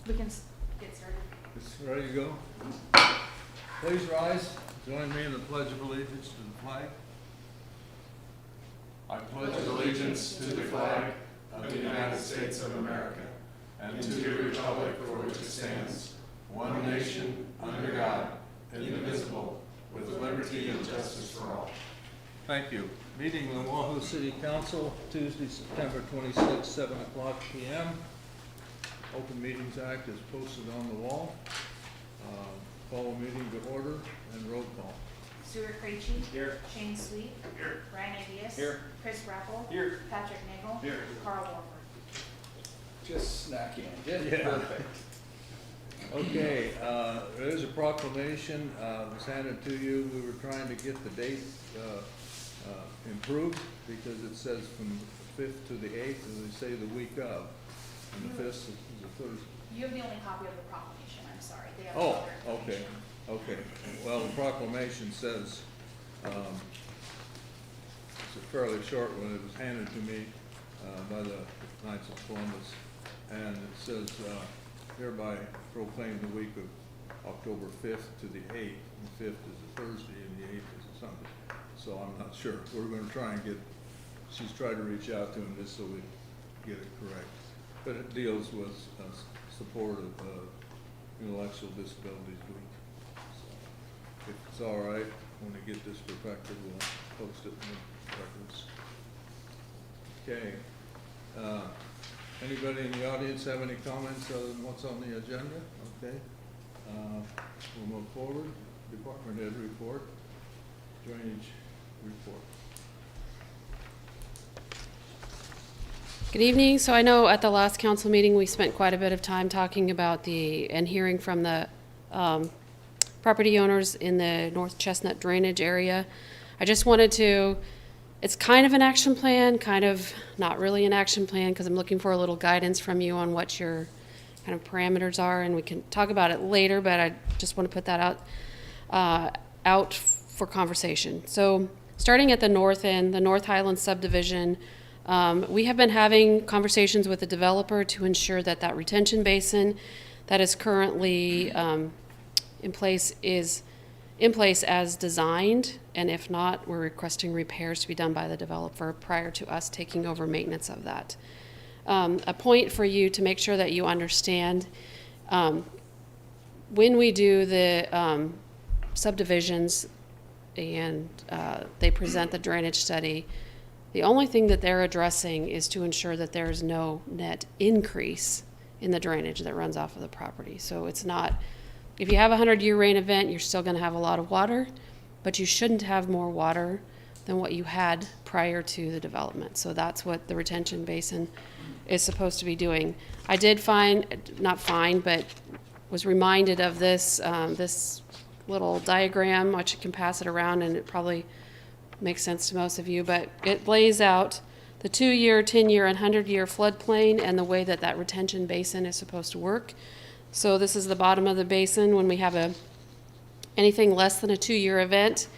We can get started. It's ready to go? Please rise. Join me in the Pledge of Allegiance to the flag. I pledge allegiance to the flag of the United States of America and to the republic for which it stands, one nation, under God, indivisible, with liberty and justice for all. Thank you. Meeting of the Wahoo City Council, Tuesday, September 26, 7 o'clock p.m. Open Meetings Act is posted on the wall. Call meeting to order and roll call. Stuart Krejci. Here. Shane Sweet. Here. Brian Ideas. Here. Chris Rappel. Here. Patrick Nagel. Here. Carl Warford. Just snacking. Yeah. Perfect. Okay, there is a proclamation that was handed to you. We were trying to get the date improved because it says from the 5th to the 8th, and they say the week of. And the 5th is a Thursday. You have the only copy of the proclamation, I'm sorry. They have Oh, other okay, information. okay. Well, the proclamation says, it's a fairly short one. It was handed to me by the Knights of Columbus. And it says, hereby proclaim the week of October 5th to the 8th. The 5th is a Thursday and the 8th is a Sunday. So I'm not sure. We're going to try and get, she's tried to reach out to him just so we get it correct. But it deals with support of Intellectual Disabilities Week. So if it's all right, when we get this perfected, we'll post it in the records. Okay. Anybody in the audience have any comments other than what's on the agenda? Okay. We'll move forward. Department head report, drainage report. Good evening. So I know at the last council meeting, we spent quite a bit of time talking about and hearing from the property owners in the North Chestnut drainage area. I just wanted to, it's kind of an action plan, kind of not really an action plan, because I'm looking for a little guidance from you on what your kind of parameters are, and we can talk about it later, but I just want to put that out for conversation. So starting at the north end, the North Highland subdivision, we have been having conversations with the developer to ensure that that retention basin that is currently in place is in place as designed, and if not, we're requesting repairs to be done by the developer prior to us taking over maintenance of that. A point for you to make sure that you understand, when we do the subdivisions and they present the drainage study, the only thing that they're addressing is to ensure that there is no net increase in the drainage that runs off of the property. So it's not, if you have a 100-year rain event, you're still going to have a lot of water, but you shouldn't have more water than what you had prior to the development. So that's what the retention basin is supposed to be doing. I did but was reminded of this, this little diagram, which you can pass it around and it probably makes sense to most of you, but it lays out the 2-year, 10-year, and 100-year floodplain and the way that that retention basin is supposed to work. So this is the bottom of the basin. When we have anything less than a 2-year event,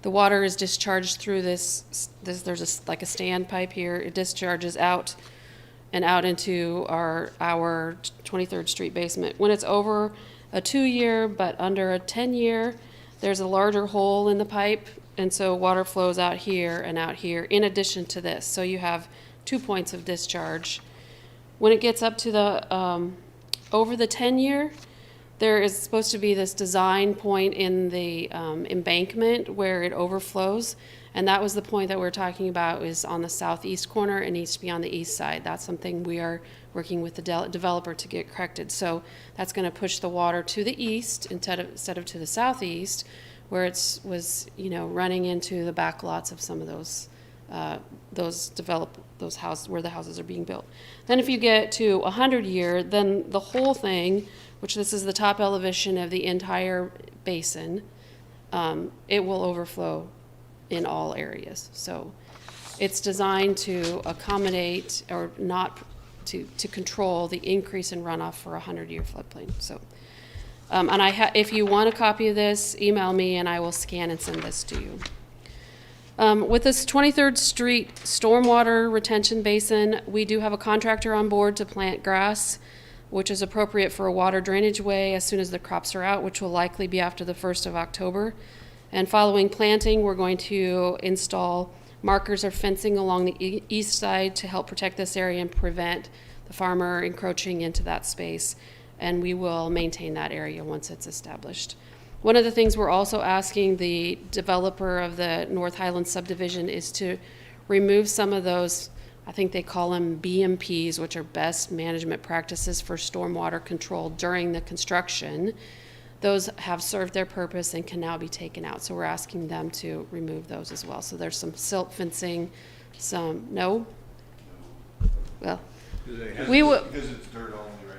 the water is discharged through this there's like a stand pipe here. It discharges out and out into our 23rd Street basement. When it's over a 2-year but under a 10-year, there's a larger hole in the pipe, and so water flows out here and out here in addition to this. So you have 2 points of discharge. When it gets up to the over the 10-year, there is supposed to be this design point in the embankment where it overflows, and that was the point that we're talking about, is on the southeast corner. It needs to be on the east side. That's something we are working with the developer to get corrected. So that's going to push the water to the east instead of to the southeast, where it was running into the back lots of some of those houses where the houses are being built. Then if you get to 100-year, then the whole thing, which this is the top elevation of the entire basin, it will overflow in all areas. So it's designed to accommodate or not to control the increase in runoff for a 100-year floodplain. So, and if you want a copy of this, email me and I will scan and send this to you. With this 23rd Street stormwater retention basin, we do have a contractor on board to plant grass. which is appropriate for a water drainage way as soon as the crops are out, which will likely be after the 1st of October. And following planting, we're going to install markers or fencing along the east side to help protect this area and prevent the farmer encroaching into that space. And we will maintain that area once it's established. One of the things we're also asking the developer of the North Highland subdivision is to remove some of those, I think they call them BMPs, which are best management practices for stormwater control during the construction. Those have served their purpose and can now be taken out. So we're asking them to remove those as well. So there's some silt fencing, no? Well, Do they have, we will, Because it's dirt only right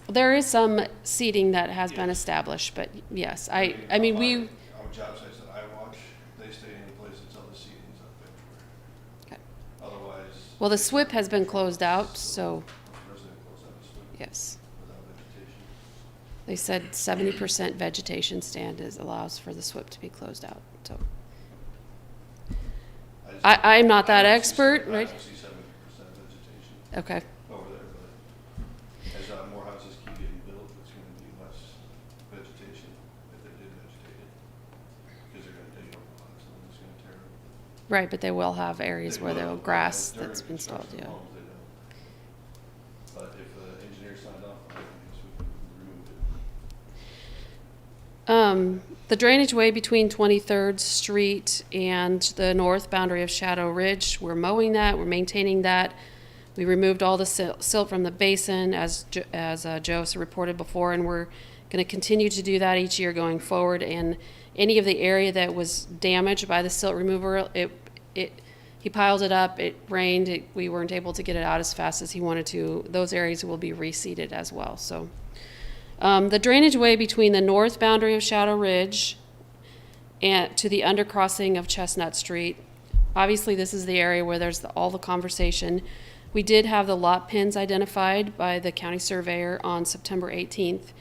now. there is some seating that has been established, but yes, I mean, we, On job sites that I watch, they stay in place until the seating's up everywhere. okay. Otherwise. Well, the SWIP has been closed out, so Resident close out the swing yes. without vegetation. They said 70% vegetation stand allows for the SWIP to be closed out, so. I'm not that expert, right? I don't see 70% vegetation Okay, over there, but as more houses keep getting built, it's gonna be less vegetation if they did vegetate it. Because they're gonna dig up lots and it's gonna tear up. right, but they will have areas where there will grass During that's installed, construction yeah. homes, they don't. But if the engineer signed off on it, I guess we can remove it. The drainage way between 23rd Street and the north boundary of Shadow Ridge, we're mowing that, we're maintaining that. We removed all the silt from the basin, as Joe reported before, and we're going to continue to do that each year going forward. And any of the area that was damaged by the silt remover, he piled it up, it rained, we weren't able to get it out as fast as he wanted to. Those areas will be reseeded as well, so. The drainage way between the north boundary of Shadow Ridge and to the undercrossing of Chestnut Street. Obviously, this is the area where there's all the conversation. We did have the lot pins identified by the county surveyor on September 18th.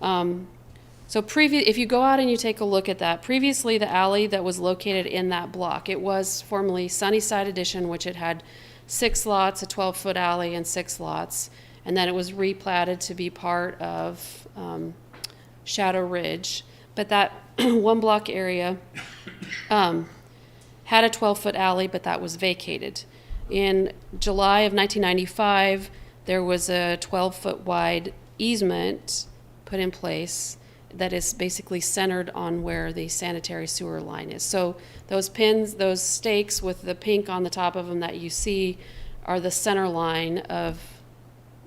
If you go out and you take a look at that, previously the alley that was located in that block, it was formerly Sunnyside Edition, which it had 6 lots, a 12-foot alley, and 6 lots. And then it was replatted to be part of Shadow Ridge. But that one block area had a 12-foot alley, but that was vacated. In July of 1995, there was a 12-foot wide easement put in place that is basically centered on where the sanitary sewer line is. So those pins, those stakes with the pink on the top of them that you see are the center line of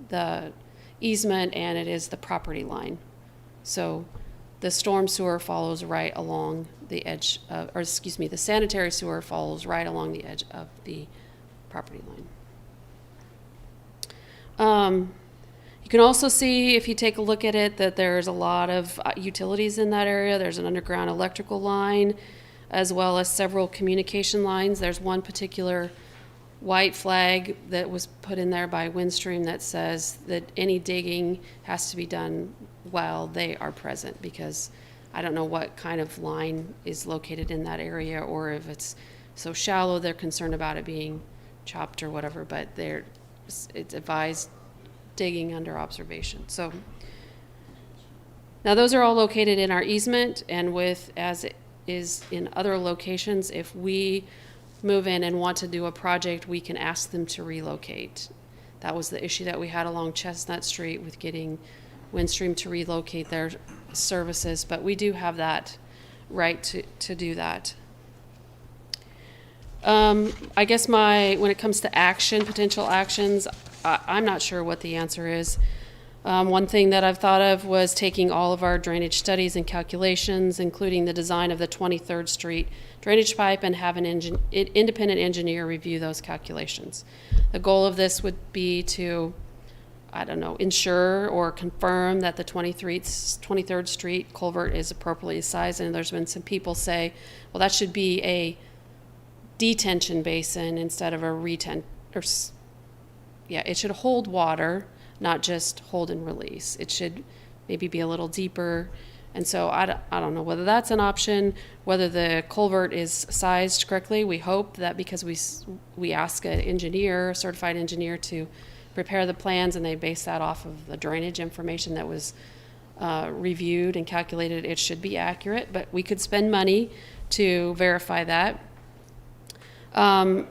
the easement, and it is the property line. So the storm sewer follows right along the edge of, the sanitary sewer follows right along the edge of the property line. You can also see, if you take a look at it, that there's a lot of utilities in that area. There's an underground electrical line, as well as several communication lines. There's one particular white flag that was put in there by Windstream that says that any digging has to be done while they are present, because I don't know what kind of line is located in that area, or if it's so shallow they're concerned about it being chopped or whatever, but it's advised digging under observation. So now those are all located in our easement, and as it is in other locations, if we move in and want to do a project, we can ask them to relocate. That was the issue that we had along Chestnut Street with getting Windstream to relocate their services, but we do have that right to do that. I guess when it comes to potential actions, I'm not sure what the answer is. One thing that I've thought of was taking all of our drainage studies and calculations, including the design of the 23rd Street drainage pipe, and have an independent engineer review those calculations. The goal of this would be to, ensure or confirm that the 23rd Street culvert is appropriately sized. And there's been some people say, well, that should be a detention basin instead of a it should hold water, not just hold and release. It should maybe be a little deeper. And so I don't know whether that's an option, whether the culvert is sized correctly. We hope that, because we ask a certified engineer to prepare the plans and they base that off of the drainage information that was reviewed and calculated. It should be accurate, but we could spend money to verify that. I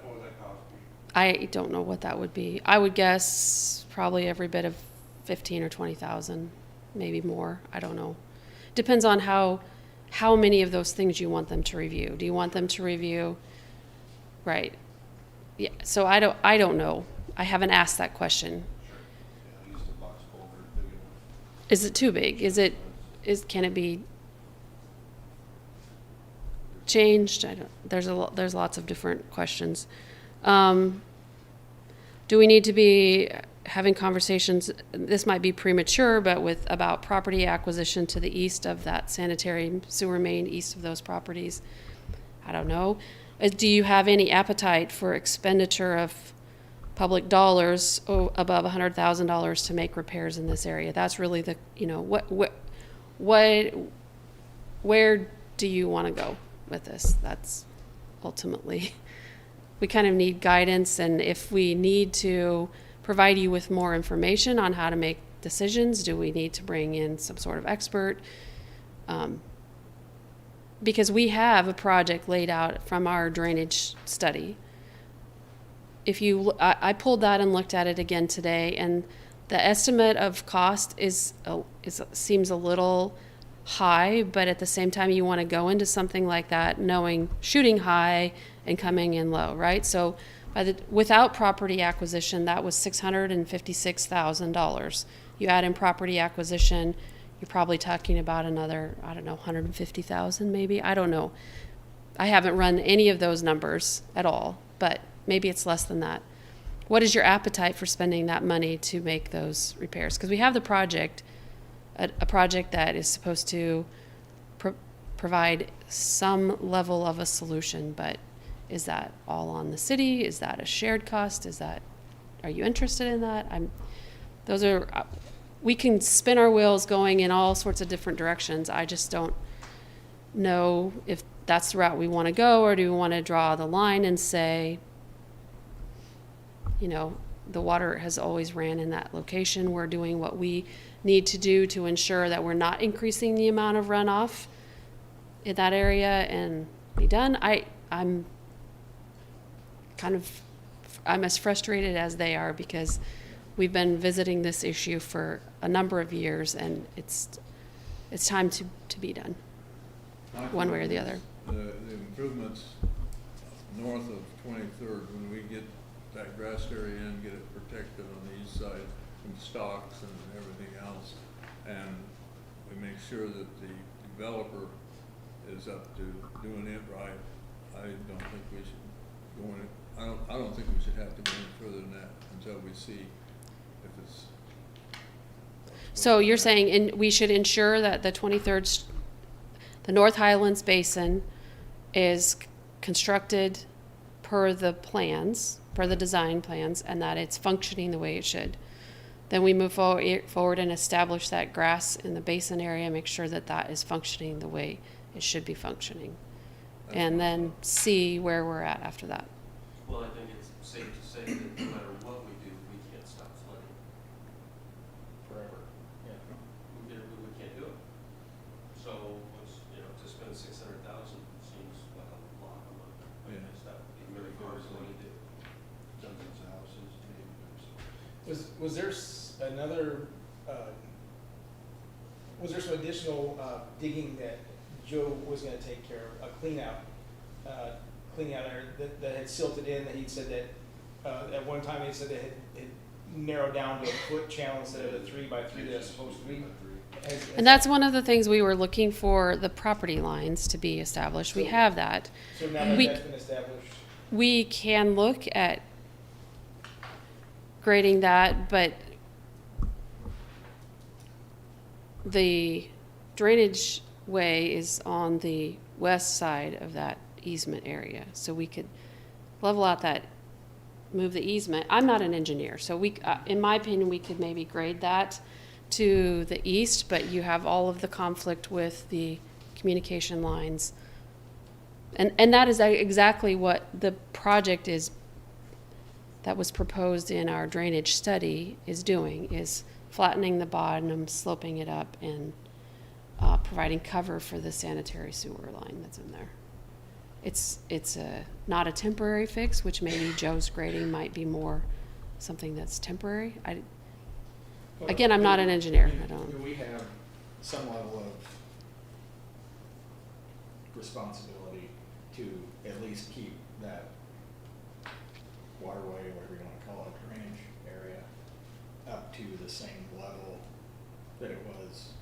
don't know what that would be. I would guess probably every bit of 15 or 20,000, maybe more. I don't know. Depends on how many of those things you want them to review. Do you want them to review? Right. Yeah. So I don't know. I haven't asked that question. Is it too big? Can it be changed? There's lots of different questions. Do we need to be having conversations? This might be premature, but about property acquisition to the east of that sanitary sewer main, east of those properties. I don't know. Do you have any appetite for expenditure of public dollars above $100,000 to make repairs in this area? That's really the, where do you want to go with this? That's ultimately, we kind of need guidance, and if we need to provide you with more information on how to make decisions, do we need to bring in some sort of expert? Because we have a project laid out from our drainage study. I pulled that and looked at it again today, and the estimate of cost seems a little high, but at the same time, you want to go into something like that shooting high and coming in low, right? So without property acquisition, that was $656,000. You add in property acquisition, you're probably talking about another, I don't know, $150,000 maybe. I don't know. I haven't run any of those numbers at all, but maybe it's less than that. What is your appetite for spending that money to make those repairs? Because we have the project, a project that is supposed to provide some level of a solution, but is that all on the city? Is that a shared cost? Are you interested in that? We can spin our wheels going in all sorts of different directions. I just don't know if that's the route we want to go, or do we want to draw the line and say, the water has always ran in that location. We're doing what we need to do to ensure that we're not increasing the amount of runoff in that area and be done. I'm as frustrated as they are, because we've been visiting this issue for a number of years, and it's time to be done, one way or the other. The improvements north of 23rd, when we get that grass area in, get it protected on the east side from stalks and everything else, and we make sure that the developer is up to doing it right, I don't think we should go in. I don't think we should have to go any further than that until we see if it's. So you're saying we should ensure that the 23rd, the North Highlands Basin is constructed per the plans, per the design plans, and that it's functioning the way it should. Then we move forward and establish that grass in the basin area, make sure that that is functioning the way it should be functioning. And then see where we're at after that. Well, I think it's safe to say that no matter what we do, we can't stop flooding forever. Yeah. We can't do it. So, to spend $600,000 seems like a lot of money. Yeah. Is that very far as what you do? Dozens of houses, maybe. Was there some additional digging that Joe was going to take care of, a clean out area that had silted in, that he'd said that at one time he said that it had narrowed down to a foot channel instead of a 3x3 that it's supposed to be? And that's one of the things we were looking for, the property lines to be established. We have that. So now that that's been established? We can look at grading that, but the drainage way is on the west side of that easement area. So we could level out that, move the easement. I'm not an engineer, so in my opinion, we could maybe grade that to the east, but you have all of the conflict with the communication lines. And that is exactly what the project is that was proposed in our drainage study is doing, is flattening the bottom, sloping it up, and providing cover for the sanitary sewer line that's in there. It's not a temporary fix, which maybe Joe's grading might be more something that's temporary. Again, I'm not an engineer. I don't. Do we have some level of responsibility to at least keep that waterway, whatever you want to call it, drainage area, up to the same level that it was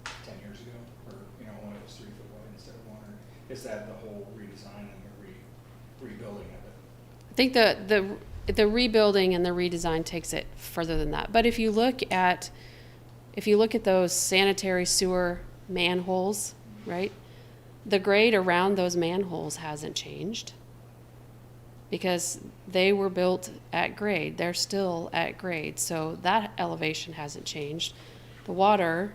10 years ago, or, you know, when it was 3 foot wide instead of 1? Or is that the whole redesign and the rebuilding of it? I think the rebuilding and the redesign takes it further than that. But if you look at those sanitary sewer manholes, right? The grade around those manholes hasn't changed because they were built at grade. They're still at grade. So that elevation hasn't changed. The water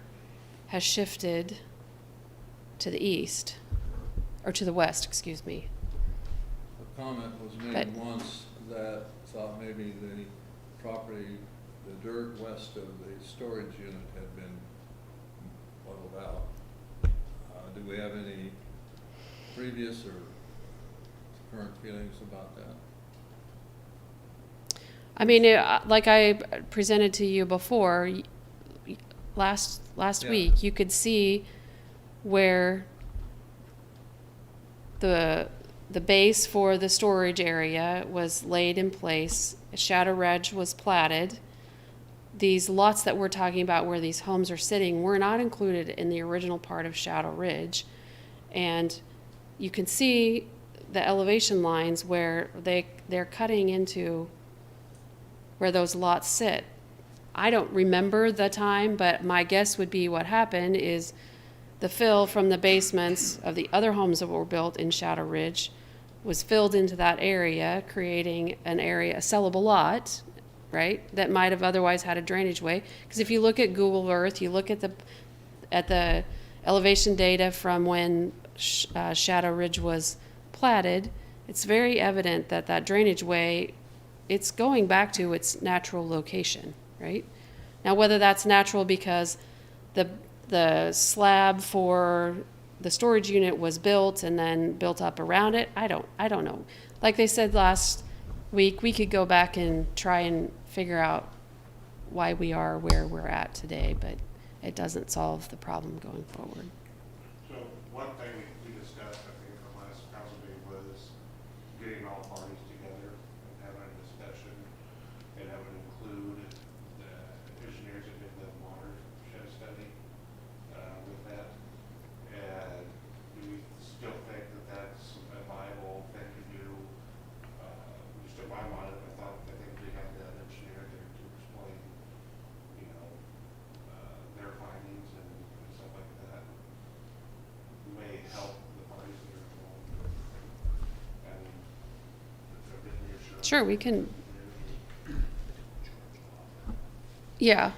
has shifted to the east, or to the west, excuse me. A comment was made But- once that thought maybe the property, the dirt west of the storage unit had been leveled out. Do we have any previous or current feelings about that? I mean, like I presented to you before, last Yeah. week, you could see where the base for the storage area was laid in place. Shadow Ridge was platted. These lots that we're talking about where these homes are sitting were not included in the original part of Shadow Ridge. And you can see the elevation lines where they're cutting into where those lots sit. I don't remember the time, but my guess would be what happened is the fill from the basements of the other homes that were built in Shadow Ridge was filled into that area, creating an area, a sellable lot, right, that might have otherwise had a drainage way. Because if you look at Google Earth, you look at the elevation data from when Shadow Ridge was platted, it's very evident that that drainage way, it's going back to its natural location, right? Now, whether that's natural because the slab for the storage unit was built and then built up around it, I don't know. Like they said last week, we could go back and try and figure out why we are where we're at today, but it doesn't solve the problem going forward. So one thing we discussed, I think, at the last council meeting was getting all parties together and having a discussion and having to include the engineers that did the watershed study with that. And do we still think that that's a viable thing to do? Just in my mind, I think we have that engineer there to explain, you know, their findings and stuff like that. May help the parties that are involved. And if they're getting reassurance. Sure, we can. Yeah,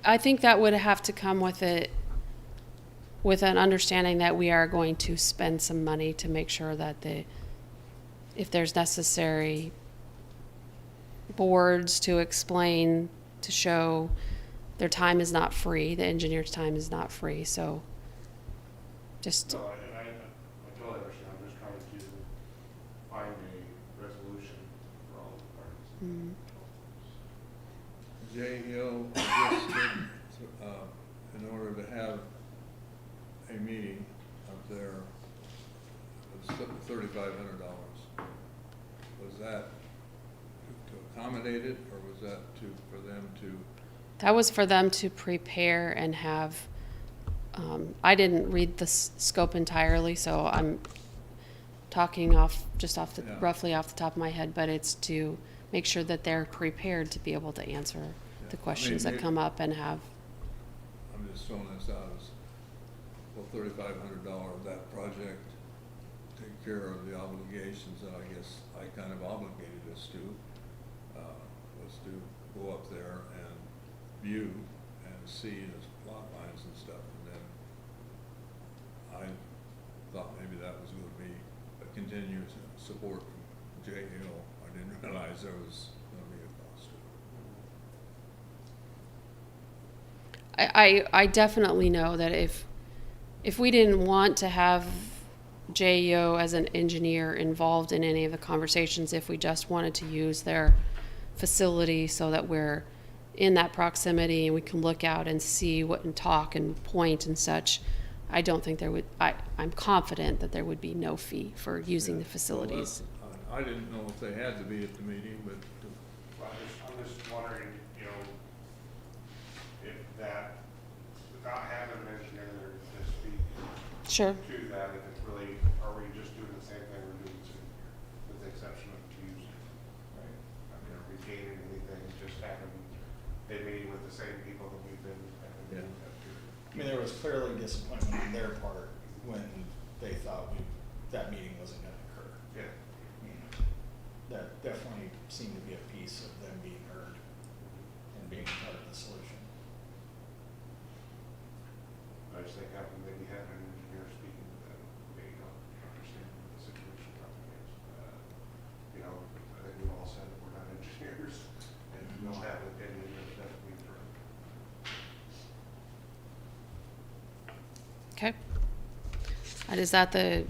I think that would have to come with it, with an understanding that we are going to spend some money to make sure that if there's necessary boards to explain, to show their time is not free, the engineer's time is not free, so just. No, I totally understand. I'm just trying to find a resolution for all the parties. Jay Hill just did, in order to have a meeting up there, it was $3,500. Was that to accommodate it, or was that for them to? That was for them to prepare and have, I didn't read the scope entirely, so I'm talking roughly off the top of my head, but it's to make sure that they're prepared to be able to answer the questions that come up and have. I'm just throwing this out as, well, $3,500 of that project take care of the obligations that I guess I kind of obligated us to, was to go up there and view and see the lot lines and stuff. And then I thought maybe that was going to be a continuous support from Jay Hill. I didn't realize there was gonna be a cost to it. I definitely know that if we didn't want to have JEO as an engineer involved in any of the conversations, if we just wanted to use their facility so that we're in that proximity and we can look out and see what and talk and point and such, I don't think there would, I'm confident that there would be no fee for using the Yeah. facilities. Well, I didn't know if they had to be at the meeting, but Well, I'm just wondering, you know, if that, without having an engineer there to speak Sure. to that, if it's really, are we just doing the same thing we're doing to, with the exception of Tuesday? Right. I mean, are we gaining anything, just having a meeting with the same people that we've been having? Yeah. I mean, there was clearly disappointment on their part when they thought that meeting wasn't gonna occur. Yeah. I mean, that definitely seemed to be a piece of them being heard and being part of the solution. I just think having, maybe having an engineer speaking to them, maybe not understand what the situation probably is. You know, I think we've all said that we're not engineers, and we don't have an opinion that we've heard. Okay. And is that the,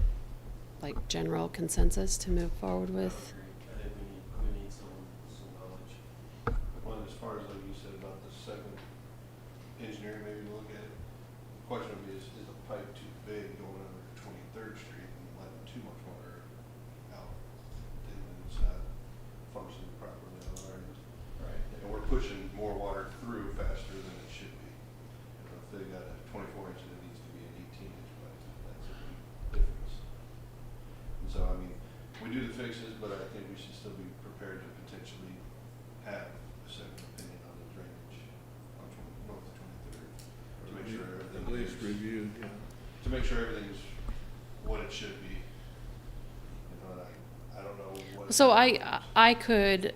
like, general consensus to move forward with? I think we need some knowledge. Well, as far as like you said about the second engineer, maybe look at it. The question would be, is the pipe too big going under 23rd Street and letting too much water out? And then it's not functioning properly on our end. Right. And we're pushing more water through faster than it should be. You know, if they got a 24 inch and it needs to be an 18 inch pipe, that's a big difference. And so, I mean, we do the fixes, but I think we should still be prepared to potentially have a second opinion on the drainage on North 23rd. To make sure everything at least is- reviewed, yeah. To make sure everything's what it should be. You know, and I don't know what. So I could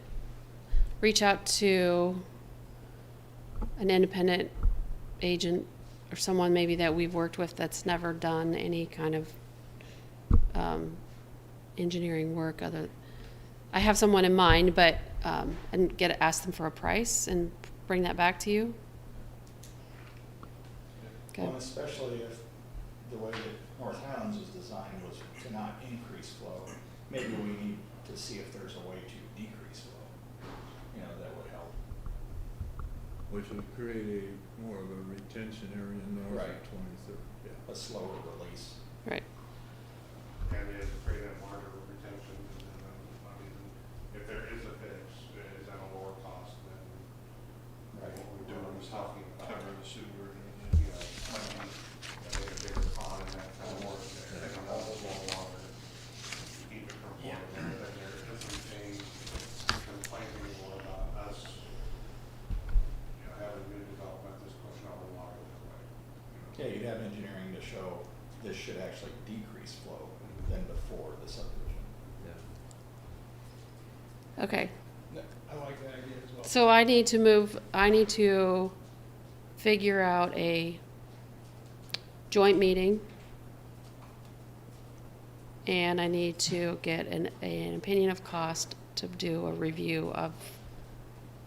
reach out to an independent agent or someone maybe that we've worked with that's never done any kind of engineering work I have someone in mind, but and ask them for a price and bring that back to you. Okay. Well, especially if the way that North Highlands was designed was to not increase flow, maybe we need to see if there's a way to decrease flow. You know, that would help. Which would create more of a retention area north Right. of 23rd, yeah. A slower release. Right. And is afraid of water retention, and then, I mean, if there is a fix, is at a lower cost than Right. what we're Doing doing, is talking about. cover the sewer and You know, might be, a bigger pond and that kind of work, taking all the water, to keep it from Yeah. flowing, that there isn't a complaint anymore about us, you know, having new development that's pushing all the water that way. You know. Yeah, you'd have engineering to show this should actually decrease flow than before the subdivision. Yeah. Okay. I like that idea as well. So I need to figure out a joint meeting. And I need to get an opinion of cost to do a review of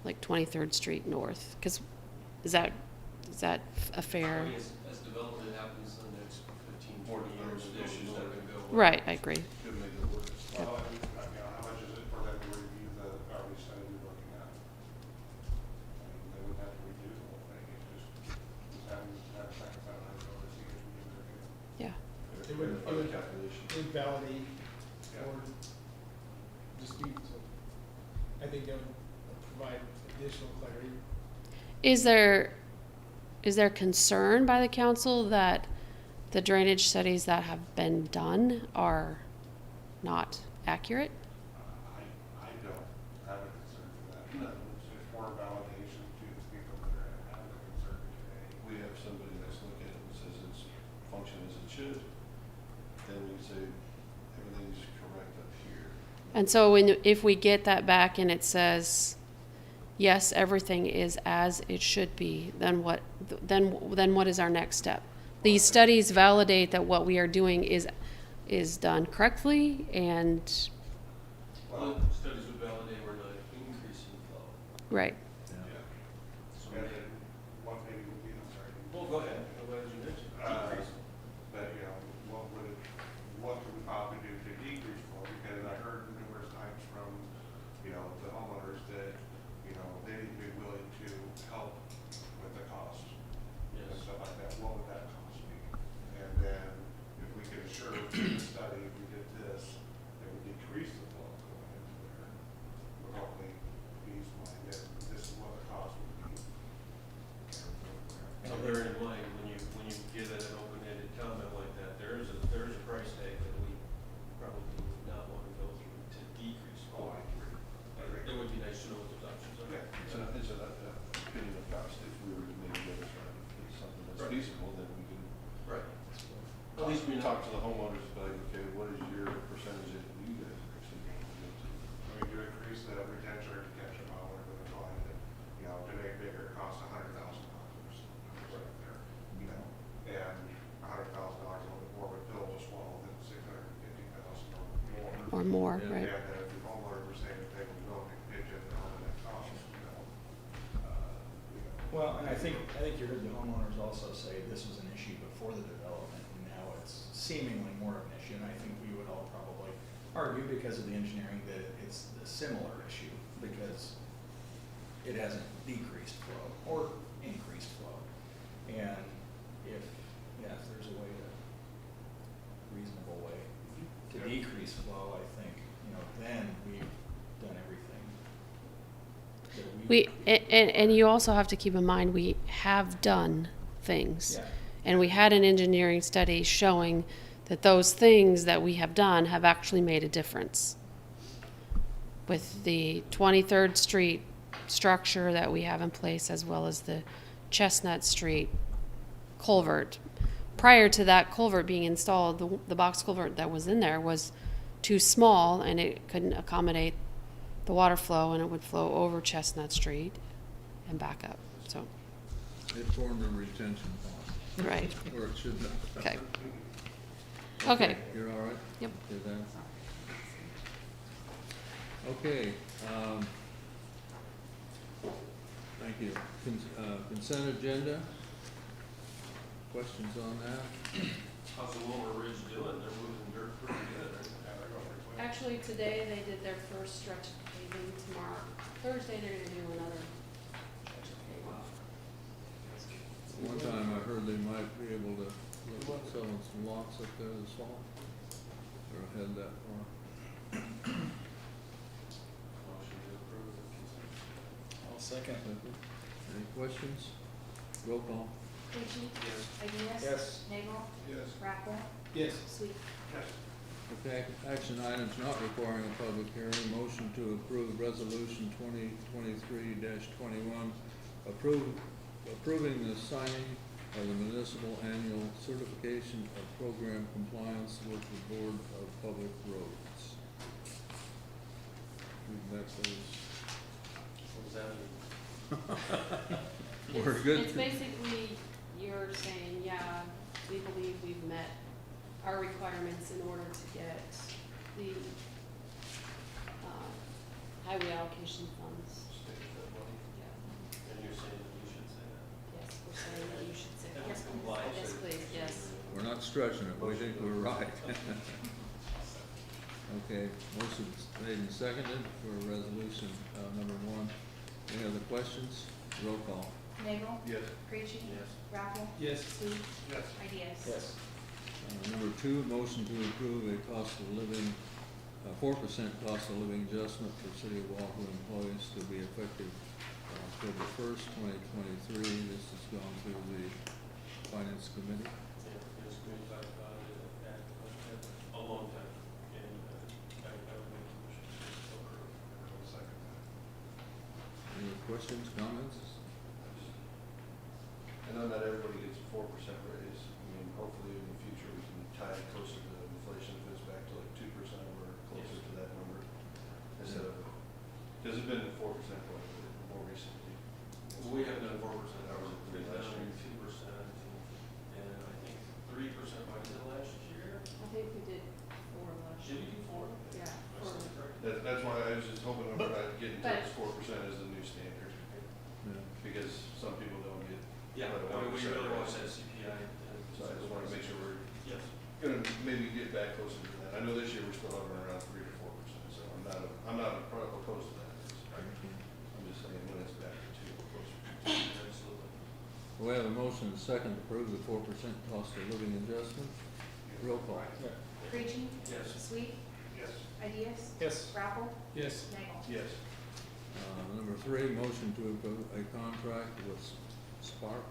like 23rd Street North. Because is that a fair? I mean, as development happens in the next 15, 20 years, the issues that are gonna go. with it. Right, I agree. could make it worse. Well, I mean, how much is it for them to review the garbage study we're looking at? I mean, they would have to review the whole thing, it's just have a second time, I go to see if we can do it. Yeah. It would Calculation. invalidate Yeah. or dispute, so I think that would provide additional clarity. Is there concern by the council that the drainage studies that have been done are not accurate? I don't have a concern for that, it's more validation to the people that are having a concern today. We have somebody that's looking at it and says it's functioning as it should, then we say everything's correct up here. And so if we get that back and it says, yes, everything is as it should be, then what is our next step? These studies validate that what we are doing is done correctly and, Well, studies would validate Right. Yeah. And then what maybe would be, I'm sorry. Well, go ahead, I'm glad you mentioned decrease. But, you know, what could we possibly do to decrease flow? Because I heard numerous times from, you know, the homeowners that, you know, they'd be willing to help with the cost and Yes. stuff like that. What would that cost be? And then if we could assure through the study, if we did this, it would decrease the flow going into there. Would hopefully be like that, this is what the cost would be. So bear in mind, when you give it an open-ended comment like that, there's a price tag that we probably would not want to go through to decrease flow. It would be nice to know what those options are. Yeah. It's an opinion of cost. If we were to maybe get this right, if it's something that's Right. feasible, then we can Right. at least we talk to the homeowners, like, okay, what is your percentage that you guys are actually going to go to? I mean, to increase the retention or detention model, we're gonna try to, you know, to make bigger, it costs $100,000 or something right there, you know? And $100,000 a little bit more would fill the swallow than $650,000 or more. Or more, Yeah. right? And if the homeowner were saying that they would go and pitch it on that cost, you know, Well, and I think you heard the homeowners also say this was an issue before the development, and now it's seemingly more of an issue, and I think we would all probably argue because of the engineering that it's a similar issue, because it hasn't decreased flow or increased flow. And if there's a way to, reasonable way to Yeah. decrease flow, I think, you know, then we've done everything that We, and you also have to keep in mind, we have done things. Yeah. And we had an engineering study showing that those things that we have done have actually made a difference. With the 23rd Street structure that we have in place, as well as the Chestnut Street culvert. Prior to that culvert being installed, the box culvert that was in there was too small, and it couldn't accommodate the water flow, and it would flow over Chestnut Street and back up, so, It formed a retention pond, right, or it should not. okay. Okay, You're all right? Yep. Okay, then. Okay, thank you. Consent agenda? Questions on that? How's the Wilmer Ridge doing? They're moving dirt pretty good, right? Yeah, they're going pretty quick. actually, today they did their first stretch of paving. Tomorrow, Thursday, they're gonna do another stretch of paving. One time I heard they might be able to look at selling some lots up there this fall, or head that far. Motion to approve the consent. I'll second. Any questions? Roll call. Calucci? Yes. Ideas? Yes. Nagel? Yes. Raffle? Yes. Sweet? Yes. Okay, action items not requiring a public hearing. Motion to approve resolution 2023-21, approving the signing of the municipal annual certification of program compliance with the Board of Public Roads. That's What does that mean? We're good. It's basically, you're saying, yeah, we believe we've met our requirements in order to get the, highway allocation funds. State that money? Yeah. And you're saying that you should say that? Yes, we're saying that you should say, And yes, comply, yes, so- please, yes. We're not stretching it, we think we're right. Okay, motion's made and seconded for resolution, number 1. Any other questions? Roll call. Nagel? Yes. Calucci? Yes. Raffle? Yes. Sweet? Yes. Ideas? Yes. Number 2, motion to approve a cost of living, 4% cost of living adjustment for City of Wahoo employees to be effective October 1st, 2023. This has gone through the Finance Committee. Yeah, it's been talked about it at a long time, and I would make a motion to approve. I'll second that. Any questions, comments? I know not everybody gets a 4% raise. I mean, hopefully in the future we can tie it closer to inflation, if it's back to like 2% or closer to that number. Instead of, because it's been 4% more recently. We have done 4%, That was we've it last done year. 2%, and I think 3% by the last year. I think we did 4 last Should we do 4? Yeah. That's correct. That's why I was just hoping we're not getting to But- 4% as the new standard. Yeah, But I mean, we 1% really want raise. that CPI. So I just wanna make sure we're Yes. gonna maybe get back closer to that. I know this year we're still hovering around 3 to 4%, so I'm not opposed to that. I'm just saying when it's back to 2 or closer to 2. Absolutely. We have a motion and a second to approve the 4% cost of living adjustment. Roll call. Creachy? Yes. Sweet? Yes. Ideas? Yes. Rappel? Yes. Nagel? Yes. Number 3, motion to approve a contract with Spark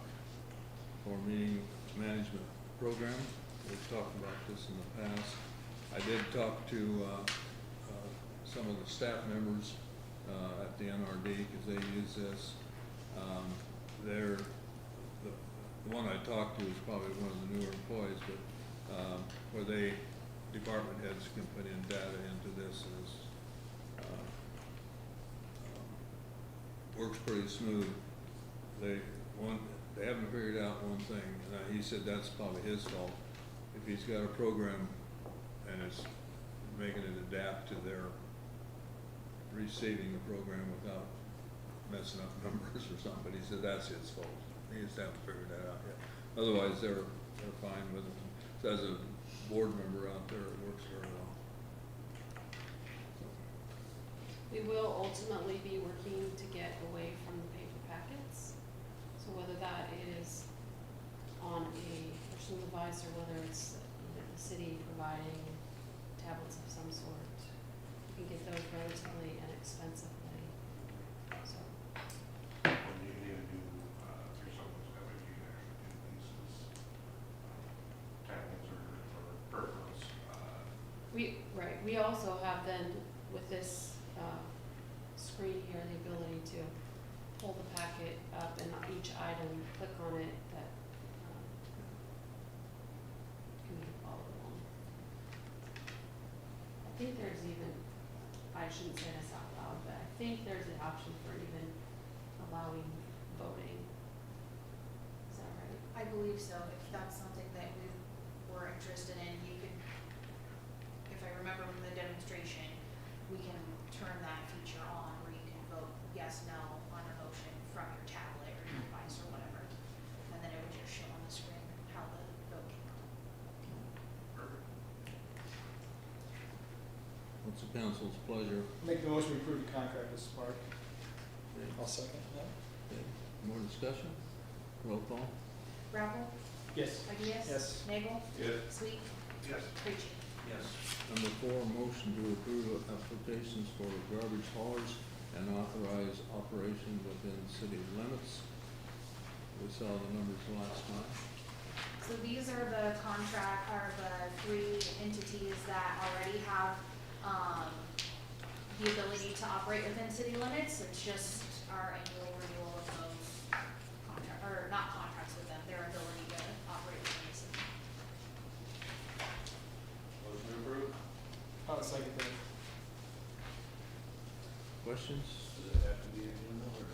for meeting management program. We've talked about this in the past. I did talk to some of the staff members at the NRD because they use this. The one I talked to is probably one of the newer employees, but where department heads can put in data into this is works pretty smooth. They haven't figured out one thing, and he said that's probably his fault. If he's got a program and it's making it adapt to their receiving the program without messing up numbers or something, he said that's his fault. He just haven't figured that out yet. Otherwise, they're fine with it. So as a board member out there, it works very well. We will ultimately be working to get away from the paper packets. So whether that is on a personal device or whether it's the city providing tablets of some sort, we can get those relatively inexpensively. So, When you need to do, for some of those companies, you can actually do leases, tablets or peripherals. we also have then with this screen here, the ability to pull the packet up and each item, click on it, that can be followed along. I think there's even, I shouldn't say this out loud, but I think there's an option for even allowing voting. Is that right? I believe so, if that's something that we were interested in, you could, if I remember from the demonstration, we can turn that feature on where you can vote yes, no on a motion from your tablet or your device or whatever. And then it would just show on the screen how the vote came out. Perfect. What's the council's pleasure? Make the motion to approve the contract with Spark. Okay. I'll second that. Okay. More discussion? Roll call. Rappel? Yes. Ideas? Yes. Nagel? Yes. Sweet? Yes. Creachy? Yes. Number 4, motion to approve applications for garbage haulers and authorize operation within city limits. We saw the numbers last time. So these are the the 3 entities that already have, the ability to operate within city limits. It's just our annual renewal of those not contracts with them, their ability to operate within the city. Motion approved. I'll second that. Questions? Does it have to be annual or?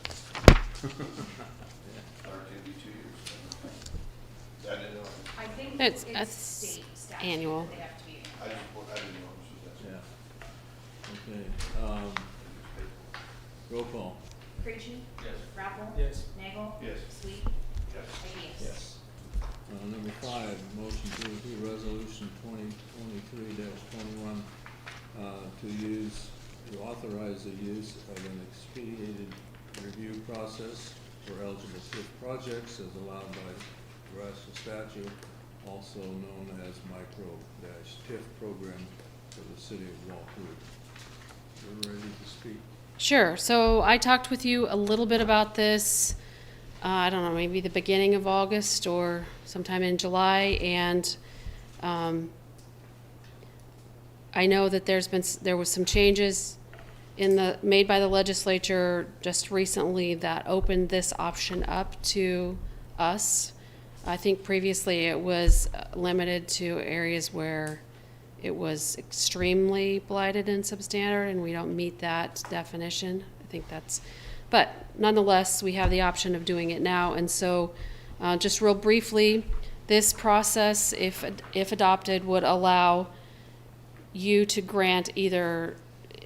Yeah. Or it can be 2 years? I didn't know. I think It's it's state statute annual. that they have to be. I didn't know this was that. Yeah. Okay, roll call. Creachy? Yes. Rappel? Yes. Nagel? Yes. Sweet? Yes. Ideas? Yes. Number 5, motion to approve resolution 2023-21 to authorize the use of an expedited review process for eligible TIF projects as allowed by Nebraska statute, also known as micro-TIF program for the city of Wahoo. You're ready to speak? Sure. So I talked with you a little bit about this, I don't know, maybe the beginning of August or sometime in July, and I know that there was some changes made by the legislature just recently that opened this option up to us. I think previously it was limited to areas where it was extremely blighted and substandard, and we don't meet that definition. I think but nonetheless, we have the option of doing it now. And so, just real briefly, this process, if adopted, would allow you to grant either,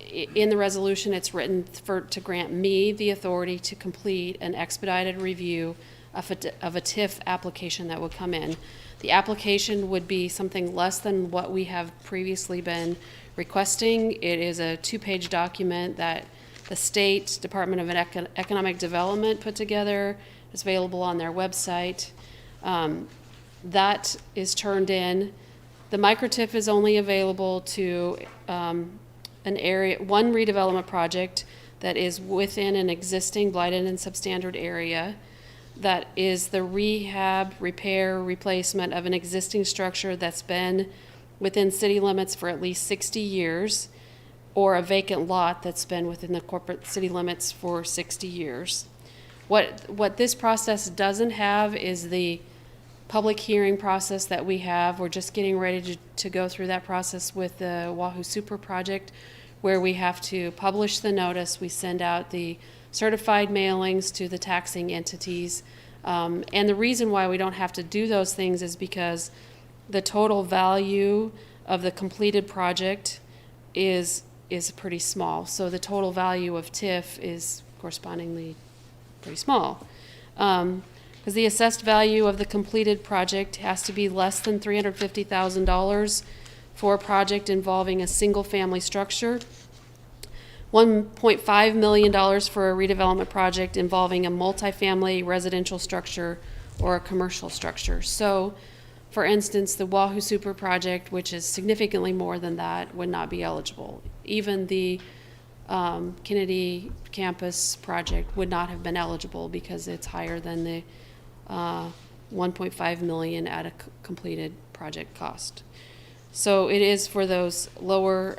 in the resolution it's written to grant me the authority to complete an expedited review of a TIF application that would come in. The application would be something less than what we have previously been requesting. It is a 2-page document that the State Department of Economic Development put together. It's available on their website. That is turned in. The micro-TIF is only available to one redevelopment project that is within an existing blighted and substandard area. That is the rehab, repair, replacement of an existing structure that's been within city limits for at least 60 years, or a vacant lot that's been within the corporate city limits for 60 years. What this process doesn't have is the public hearing process that we have. We're just getting ready to go through that process with the Wahoo Super project, where we have to publish the notice. We send out the certified mailings to the taxing entities. And the reason why we don't have to do those things is because the total value of the completed project is pretty small. So the total value of TIF is correspondingly pretty small. Because the assessed value of the completed project has to be less than $350,000 for a project involving a single-family structure, $1.5 million for a redevelopment project involving a multifamily residential structure or a commercial structure. So, for instance, the Wahoo Super project, which is significantly more than that, would not be eligible. Even the Kennedy campus project would not have been eligible because it's higher than the 1.5 million at a completed project cost. So it is for those lower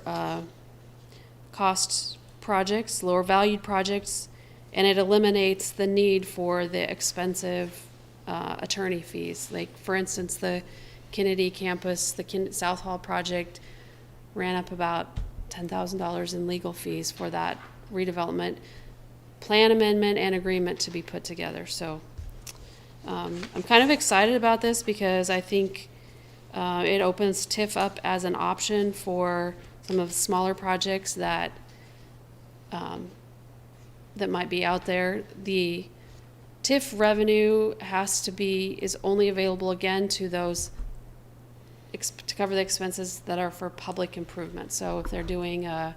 cost projects, lower valued projects, and it eliminates the need for the expensive attorney fees. Like, for instance, the Kennedy campus, the South Hall project ran up about $10,000 in legal fees for that redevelopment plan amendment and agreement to be put together. So I'm kind of excited about this because I think it opens TIF up as an option for some of the smaller projects that might be out there. The TIF revenue is only available again to those to cover the expenses that are for public improvement. So if they're doing I'm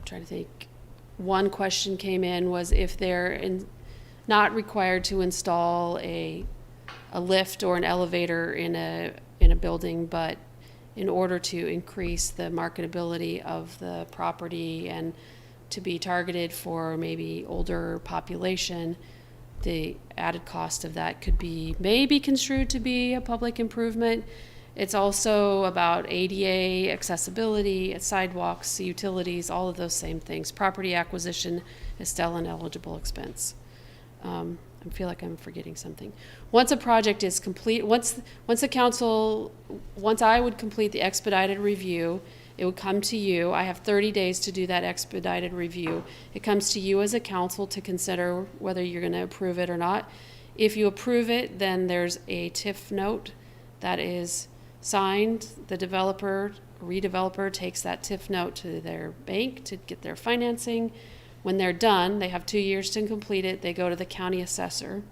trying to think, one question came in was if they're not required to install a lift or an elevator in a building, but in order to increase the marketability of the property and to be targeted for maybe older population, the added cost of that could be maybe construed to be a public improvement. It's also about ADA, accessibility, sidewalks, utilities, all of those same things. Property acquisition is still an eligible expense. I feel like I'm forgetting something. Once a project is complete, once I would complete the expedited review, it would come to you. I have 30 days to do that expedited review. It comes to you as a council to consider whether you're going to approve it or not. If you approve it, then there's a TIF note that is signed. The redeveloper takes that TIF note to their bank to get their financing. When they're done, they have 2 years to complete it. They go to the county assessor.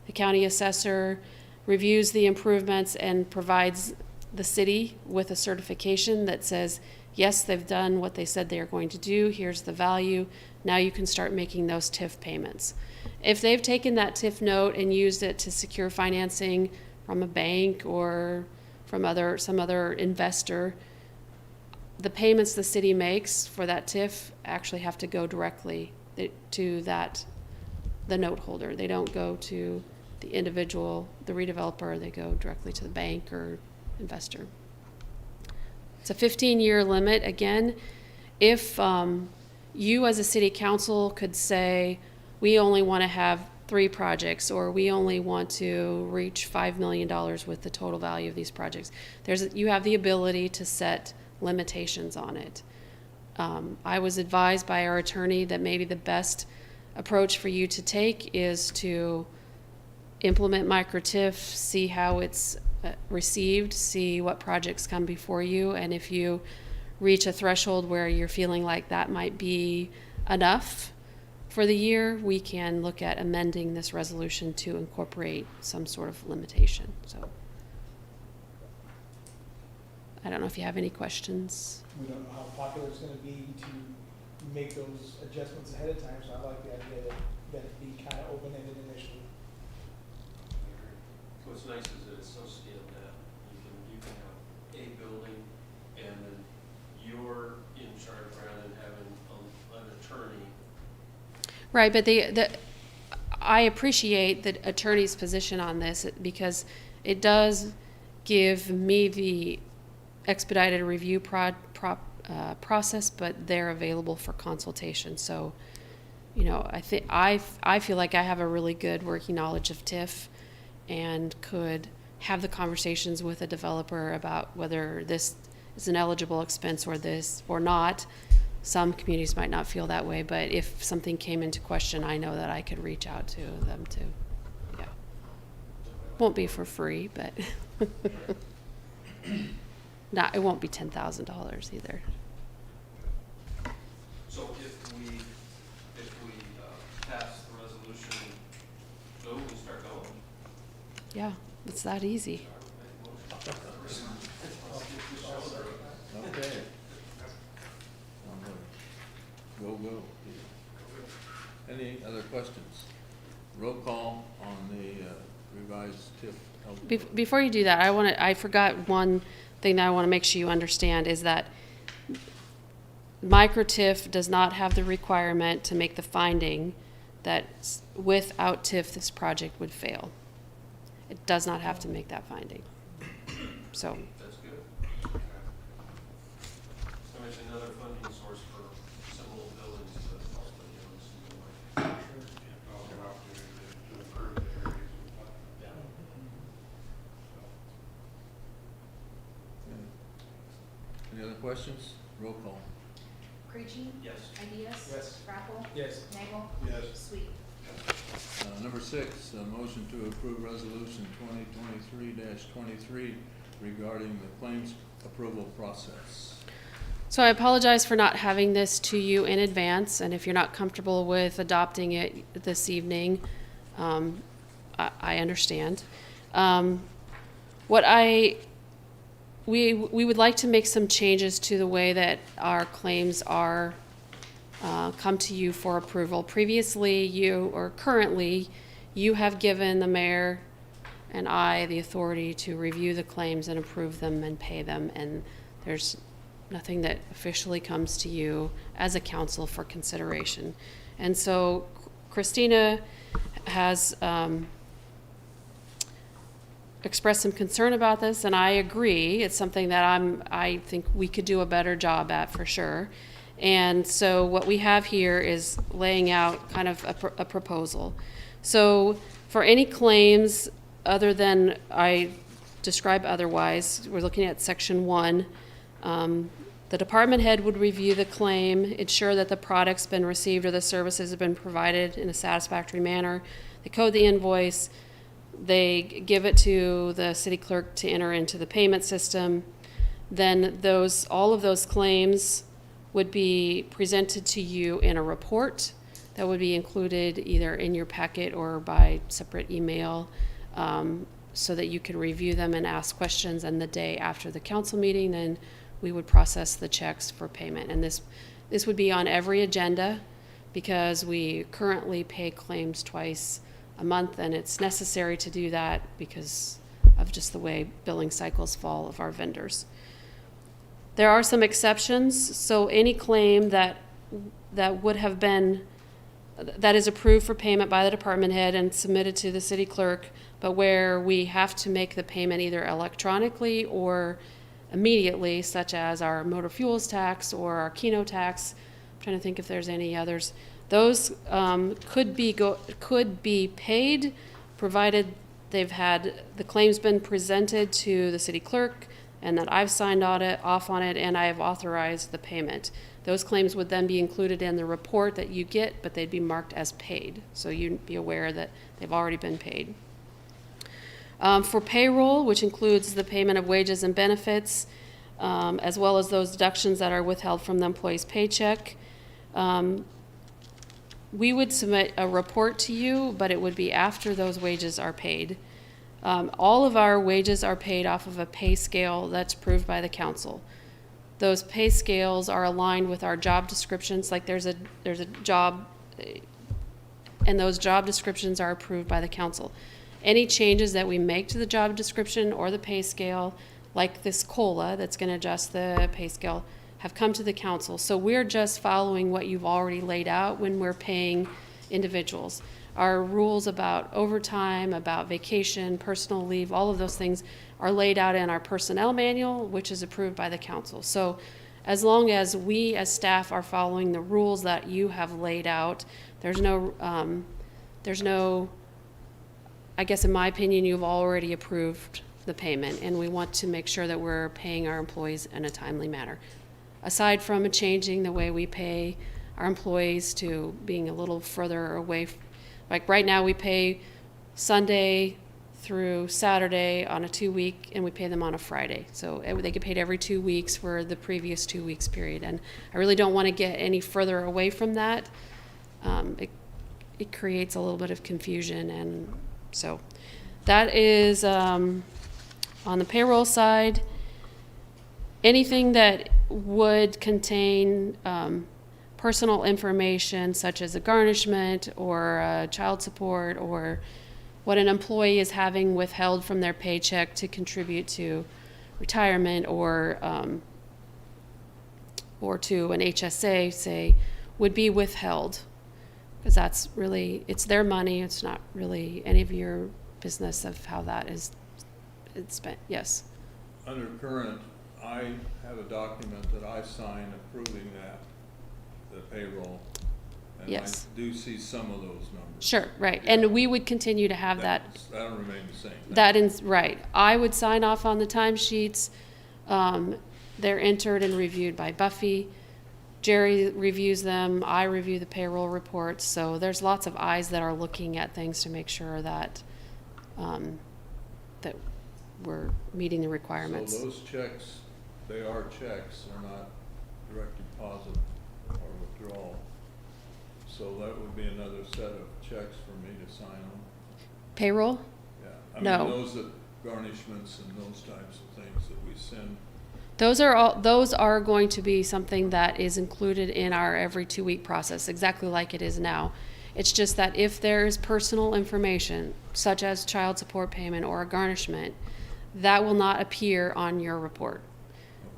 The county assessor reviews the improvements and provides the city with a certification that says, yes, they've done what they said they are going to do. Here's the value. Now you can start making those TIF payments. If they've taken that TIF note and used it to secure financing from a bank or from some other investor, the payments the city makes for that TIF actually have to go directly to the note holder. They don't go to the individual, the redeveloper. They go directly to the bank or investor. It's a 15-year limit. Again, if you as a city council could say, we only want to have 3 projects, or we only want to reach $5 million with the total value of these projects, you have the ability to set limitations on it. I was advised by our attorney that maybe the best approach for you to take is to implement micro-TIF, see how it's received, see what projects come before you, and if you reach a threshold where you're feeling like that might be enough, for the year, we can look at amending this resolution to incorporate some sort of limitation, so. I don't know if you have any questions. We don't know how popular it's gonna be to make those adjustments ahead of time, so I like the idea that it be kind of open-ended initially. What's nice is that it's so scaled down. You can have a building and then you're in charge rather than having an attorney. Right, but I appreciate the attorney's position on this because it does give me the expedited review process, but they're available for consultation. So, you know, I feel like I have a really good working knowledge of TIF and could have the conversations with a developer about whether this is an eligible expense or not. Some communities might not feel that way, but if something came into question, I know that I could reach out to them too. Yeah. Won't be for free, but it won't be $10,000 either. So if we pass the resolution, so we can start going. Yeah, it's that easy. Okay. Go. Any other questions? Roll call on the revised TIF. Before you do that, I forgot one thing that I want to make sure you understand is that micro-TIF does not have the requirement to make the finding that without TIF this project would fail. It does not have to make that finding. So. That's good. So it's another funding source for similar buildings to help the young student. Also an opportunity to improve the areas we talked about. Any other questions? Roll call. Creachy? Yes. Ideas? Yes. Frackel? Yes. Nagel? Yes. Sweet. Number 6, a motion to approve resolution 2023-23 regarding the claims approval process. So I apologize for not having this to you in advance, and if you're not comfortable with adopting it this evening, I understand. We would like to make some changes to the way that our claims are come to you for approval. Previously, currently, you have given the mayor and I the authority to review the claims and approve them and pay them, and there's nothing that officially comes to you as a council for consideration. And so Christina has expressed some concern about this, and I agree. It's something that I think we could do a better job at for sure. And so what we have here is laying out kind of a proposal. So for any claims other than I describe otherwise, we're looking at section 1. The department head would review the claim, ensure that the product's been received or the services have been provided in a satisfactory manner. They code the invoice. They give it to the city clerk to enter into the payment system. Then all of those claims would be presented to you in a report that would be included either in your packet or by separate email, so that you can review them and ask questions. And the day after the council meeting, then we would process the checks for payment. And this would be on every agenda because we currently pay claims twice a month, and it's necessary to do that because of just the way billing cycles fall of our vendors. There are some exceptions. So any claim that would have been, that is approved for payment by the department head and submitted to the city clerk, but where we have to make the payment either electronically or immediately, such as our motor fuels tax or our Keno tax. I'm trying to think if there's any others. Those could be paid, provided they've had the claims been presented to the city clerk and that I've signed off on it and I have authorized the payment. Those claims would then be included in the report that you get, but they'd be marked as paid. So you'd be aware that they've already been paid. For payroll, which includes the payment of wages and benefits, as well as those deductions that are withheld from the employee's paycheck, we would submit a report to you, but it would be after those wages are paid. All of our wages are paid off of a pay scale that's approved by the council. Those pay scales are aligned with our job descriptions, like there's a job, and those job descriptions are approved by the council. Any changes that we make to the job description or the pay scale, like this COLA that's gonna adjust the pay scale, have come to the council. So we're just following what you've already laid out when we're paying individuals. Our rules about overtime, about vacation, personal leave, all of those things are laid out in our personnel manual, which is approved by the council. So as long as we as staff are following the rules that you have laid out, there's no, I guess in my opinion, you've already approved the payment, and we want to make sure that we're paying our employees in a timely manner. Aside from changing the way we pay our employees to being a little further away, like right now we pay Sunday through Saturday on a 2-week, and we pay them on a Friday. So they get paid every 2 weeks for the previous 2 weeks period. And I really don't want to get any further away from that. It creates a little bit of confusion, and so that is on the payroll side. Anything that would contain personal information such as a garnishment or child support or what an employee is having withheld from their paycheck to contribute to retirement or to an HSA, say, would be withheld. Because that's really, it's their money. It's not really any of your business of how that is it's spent. Yes. Under current, I have a document that I sign approving that, the payroll. And Yes. I do see some of those numbers. Sure, right. Yeah. And we would continue to have that. That'll remain the same. That is, right. I would sign off on the timesheets. They're entered and reviewed by Buffy. Jerry reviews them. I review the payroll reports. So there's lots of eyes that are looking at things to make sure that that we're meeting the requirements. So those checks, they are checks. They're not direct deposit or withdrawal. So that would be another set of checks for me to sign on. Payroll? Yeah. I No. mean, those that garnishments and those types of things that we send. Those are going to be something that is included in our every 2-week process, exactly like it is now. It's just that if there is personal information, such as child support payment or a garnishment, that will not appear on your report.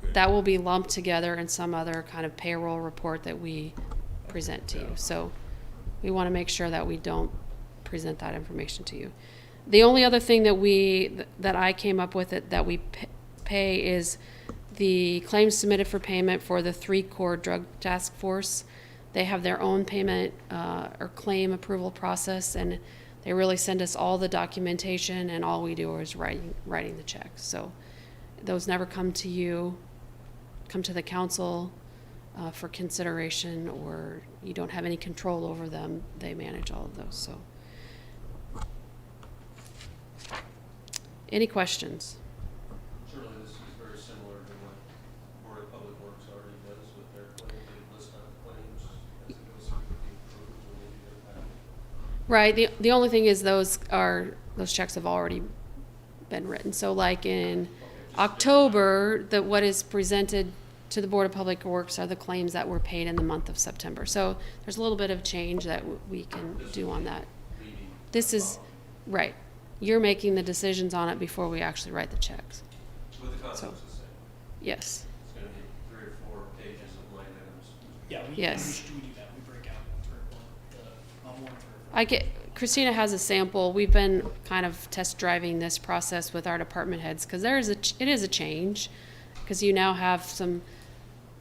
Okay. That will be lumped together in some other kind of payroll report that we present to you. So we want to make sure that we don't present that information to you. The only other thing that I came up with that we pay is the claims submitted for payment for the 3-Corps Drug Task Force. They have their own payment or claim approval process, and they really send us all the documentation, and all we do is writing the checks. So those never come to you, come to the council for consideration, or you don't have any control over them. They manage all of those. So, any questions? Surely this is very similar to what Board of Public Works already does with their claims. They list out the claims as it goes through the approved when they do their packet. Right. The only thing is those checks have already been written. So like in October, what is presented to the Board of Public Works are the claims that were paid in the month of September. So there's a little bit of change that we can do on that. This is, right. You're making the decisions on it before we actually write the checks. With the concepts the same. Yes. It's gonna be 3 or 4 pages of line items. Yeah, Yes. we do that, we break out for Christina has a sample. We've been kind of test driving this process with our department heads because it is a change, because you now have some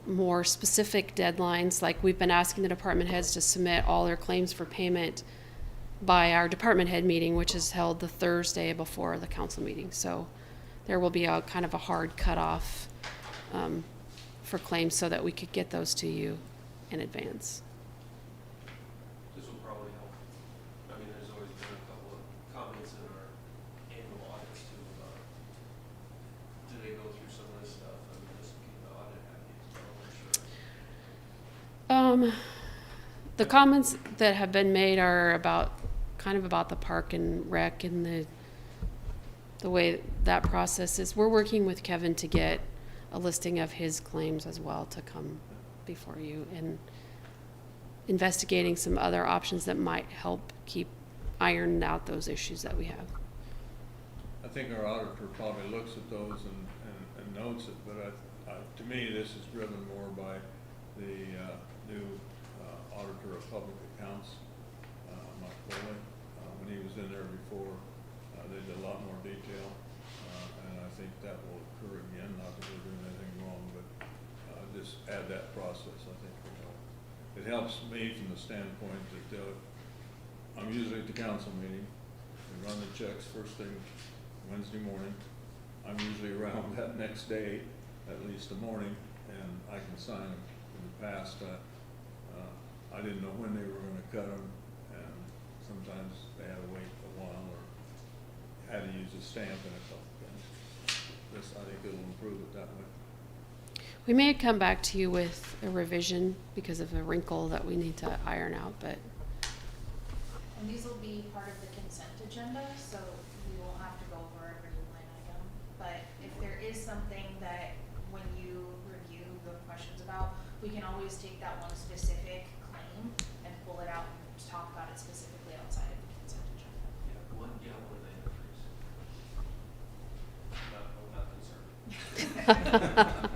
more specific deadlines. Like we've been asking the department heads to submit all their claims for payment by our department head meeting, which is held the Thursday before the council meeting. So there will be a kind of a hard cutoff for claims so that we could get those to you in advance. This will probably help. I mean, there's always been a couple of comments in our annual audits too about, do they go through some of this stuff? I mean, just keep the audit happy as well, I'm sure. The comments that have been made are about, kind of about the park and rec and the way that process is. We're working with Kevin to get a listing of his claims as well to come before you, and investigating some other options that might help keep ironed out those issues that we have. I think our auditor probably looks at those and notes it, but to me, this is driven more by the new auditor of public accounts, Mike Foley. When he was in there before, they did a lot more detail, and I think that will occur again, not that we're doing anything wrong, but just add that process, I think will help. It helps me from the standpoint that I'm usually at the council meeting. We run the checks first thing Wednesday morning. I'm usually around that next day, at least a morning, and I can sign them. In the past, I didn't know when they were going to cut them, and sometimes they had to wait a while or had to use a stamp and a couple things. This, I think it'll improve it that way. We may come back to you with a revision because of a wrinkle that we need to iron out, but And these will be part of the consent agenda, so we won't have to go over every line item. But if there is something that when you review the questions about, we can always take that one specific claim and pull it out and talk about it specifically outside of the consent agenda. Yeah, one gallon of antifreeze. I'm not concerned.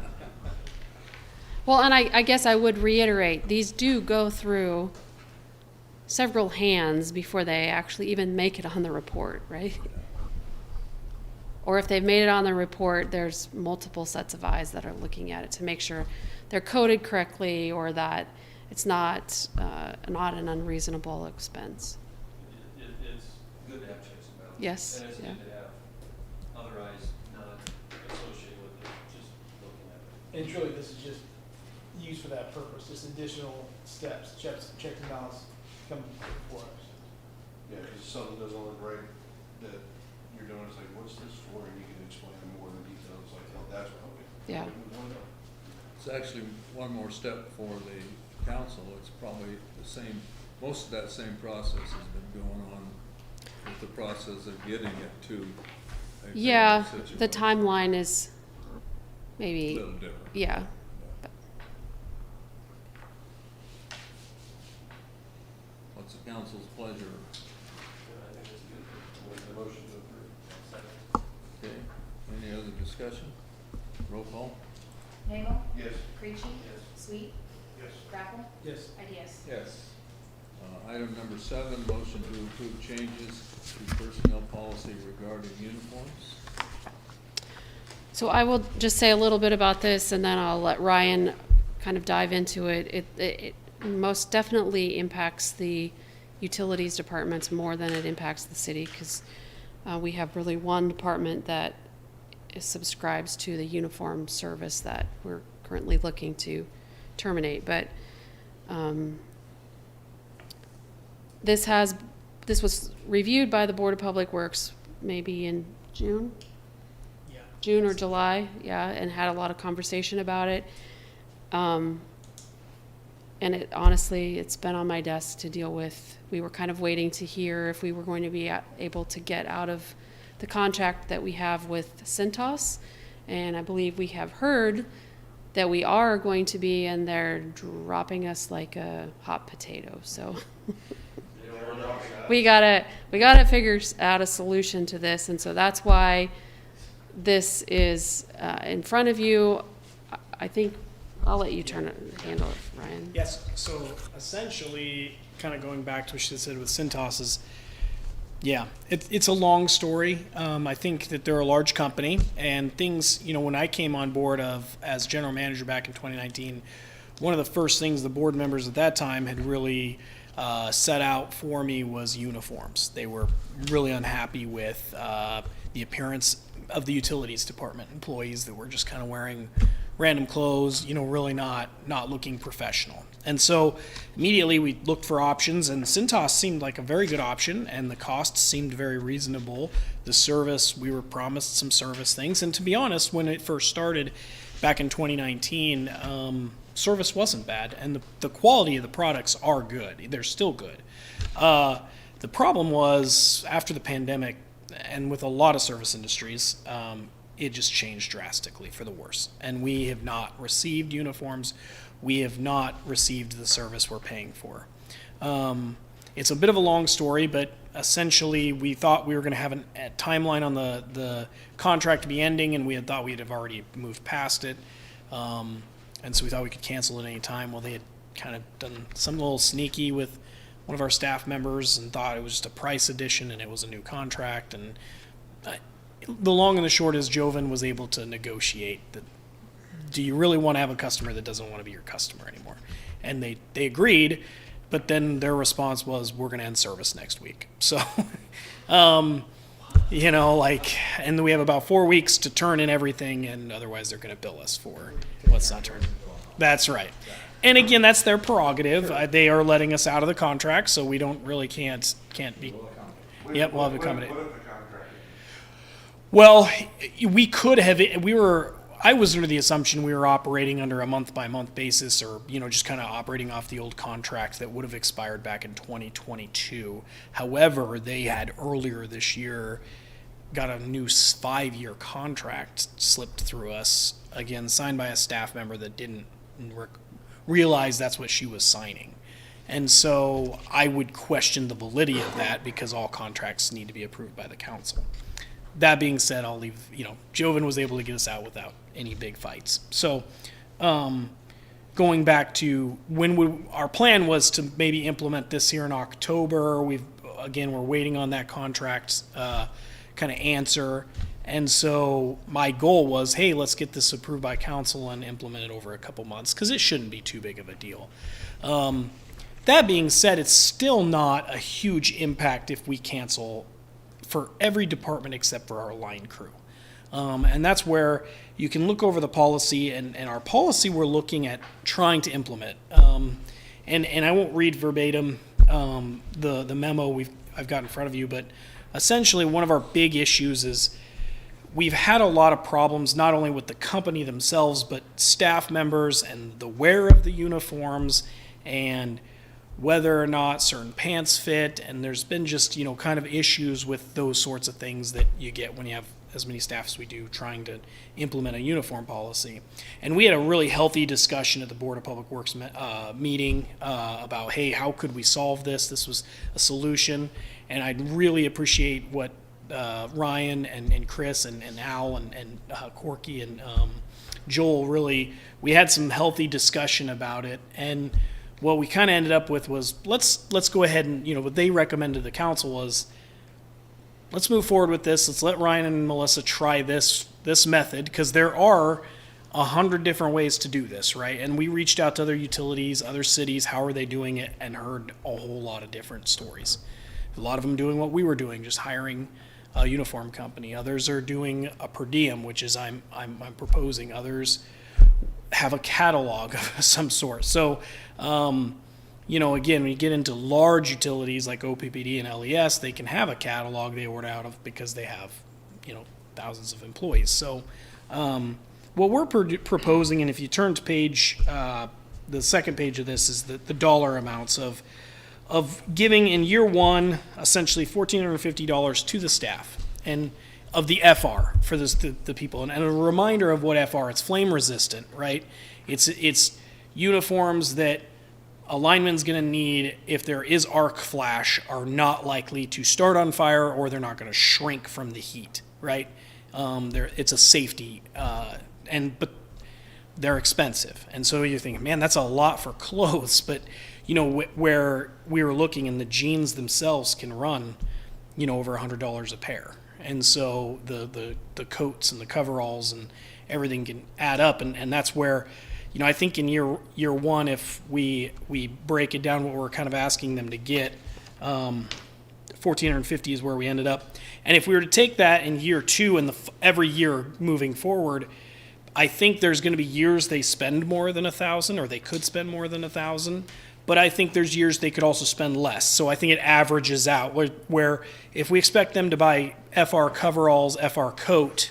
well, and I guess I would reiterate, these do go through several hands before they actually even make it on the report, right? Or if they've made it on the report, there's multiple sets of eyes that are looking at it to make sure they're coded correctly or that it's not an unreasonable expense. It's good to have checks and balances. Yes, And it's yeah. good to have other eyes not associated with it, just looking at it. And truly, this is just used for that purpose, just additional steps, checks and balance come before us. Yeah, because if something doesn't look right that you're doing, it's like, what's this for? And you can explain more in detail. It's like, oh, that's what, okay. Yeah. We want to know. It's actually one more step for the council. It's probably the same, most of that same process has been going on with the process of getting it to a Yeah, situation. the timeline is A maybe, little different. yeah. What's the council's pleasure? Yeah, I think it's good. I'll make the motion to approve. Second. Okay, any other discussion? Roll call? Nagel? Yes. Creachy? Yes. Sweet? Yes. Grapple? Yes. Ideas? Yes. Item number 7, motion to approve changes to personnel policy regarding uniforms. So I will just say a little bit about this and then I'll let Ryan kind of dive into it. It most definitely impacts the utilities departments more than it impacts the city because we have really one department that subscribes to the uniform service that we're currently looking to terminate. But this was reviewed by the Board of Public Works maybe in June or July, yeah, and had a lot of conversation about it. And it honestly, it's been on my desk to deal with. We were kind of waiting to hear if we were going to be able to get out of the contract that we have with Cintas. And I believe we have heard that we are going to be, and they're dropping us like a hot potato. So we gotta figure out a solution to this. And so that's why this is in front of you. I think I'll let you handle it, Ryan. Yes, so essentially, kind of going back to what she said with Cintas is, yeah, it's a long story. I think that they're a large company, and things, when I came on board as general manager back in 2019, one of the first things the board members at that time had really set out for me was uniforms. They were really unhappy with the appearance of the utilities department employees that were just kind of wearing random clothes, really not looking professional. And so immediately we looked for options, and Cintas seemed like a very good option, and the costs seemed very reasonable. The service, we were promised some service things, and to be honest, when it first started, back in 2019, service wasn't bad, and the quality of the products are good. They're still good. The problem was after the pandemic, and with a lot of service industries, it just changed drastically for the worse. And we have not received uniforms. We have not received the service we're paying for. It's a bit of a long story, but essentially we thought we were going to have a timeline on the contract to be ending, and we had thought we'd have already moved past it. And so we thought we could cancel at any time. Well, they had kind of done some little sneaky with one of our staff members and thought it was just a price addition and it was a new contract. And the long and the short is Joven was able to negotiate that. Do you really want to have a customer that doesn't want to be your customer anymore? And they agreed, but then their response was, we're going to end service next week. So, you know, like, and we have about 4 weeks to turn in everything, and otherwise they're going to bill us for what's not turned. That's right. And again, that's their prerogative. They are letting us out of the contract, so we don't really can't be. Yep, we'll have to accommodate. What if the contract? Well, we could have. I was under the assumption we were operating under a month-by-month basis, or just kind of operating off the old contract that would have expired back in 2022. However, they had earlier this year got a new 5-year contract slipped through us, again signed by a staff member that didn't realize that's what she was signing. And so I would question the validity of that, because all contracts need to be approved by the council. That being said, I'll leave, Joven was able to get us out without any big fights. So going back to our plan was to maybe implement this here in October. We're waiting on that contract kind of answer. And so my goal was, hey, let's get this approved by council and implement it over a couple months, because it shouldn't be too big of a deal. That being said, it's still not a huge impact if we cancel for every department except for our line crew. And that's where you can look over the policy, and our policy we're looking at trying to implement. And I won't read verbatim the memo I've got in front of you, but essentially one of our big issues is we've had a lot of problems not only with the company themselves, but staff members and the wear of the uniforms and whether or not certain pants fit. And there's been just, kind of issues with those sorts of things that you get when you have as many staff as we do trying to implement a uniform policy. And we had a really healthy discussion at the Board of Public Works meeting about, hey, how could we solve this? This was a solution. And I'd really appreciate what Ryan and Chris and Al and Corky and Joel we had some healthy discussion about it. And what we kind of ended up with was, let's go ahead and, what they recommended to the council was, let's move forward with this. Let's let Ryan and Melissa try this method, because there are 100 different ways to do this, right? And we reached out to other utilities, other cities, how are they doing it, and heard a whole lot of different stories. A lot of them doing what we were doing, just hiring a uniform company. Others are doing a per diem, which is I'm proposing. Others have a catalog of some sort. So, again, when you get into large utilities like OPPD and LES, they can have a catalog they order out of because they have, thousands of employees. So, what we're proposing, and if you turn to the second page of this, is the dollar amounts of giving in year one, essentially $1,450 to the staff, and of the FR for the people. And a reminder of what FR, it's flame resistant, right? It's uniforms that a lineman's going to need if there is arc flash are not likely to start on fire, or they're not going to shrink from the heat, right? It's a safety, but they're expensive. And so you're thinking, man, that's a lot for clothes. But, where we were looking, and the jeans themselves can run, over $100 a pair. And so the coats and the coveralls and everything can add up. And that's where, I think in year one, if we break it down, what we're kind of asking them to get, $1,450 is where we ended up. And if we were to take that in year two and every year moving forward, I think there's going to be years they spend more than $1,000, or they could spend more than $1,000. But I think there's years they could also spend less. So I think it averages out where if we expect them to buy FR coveralls, FR coat,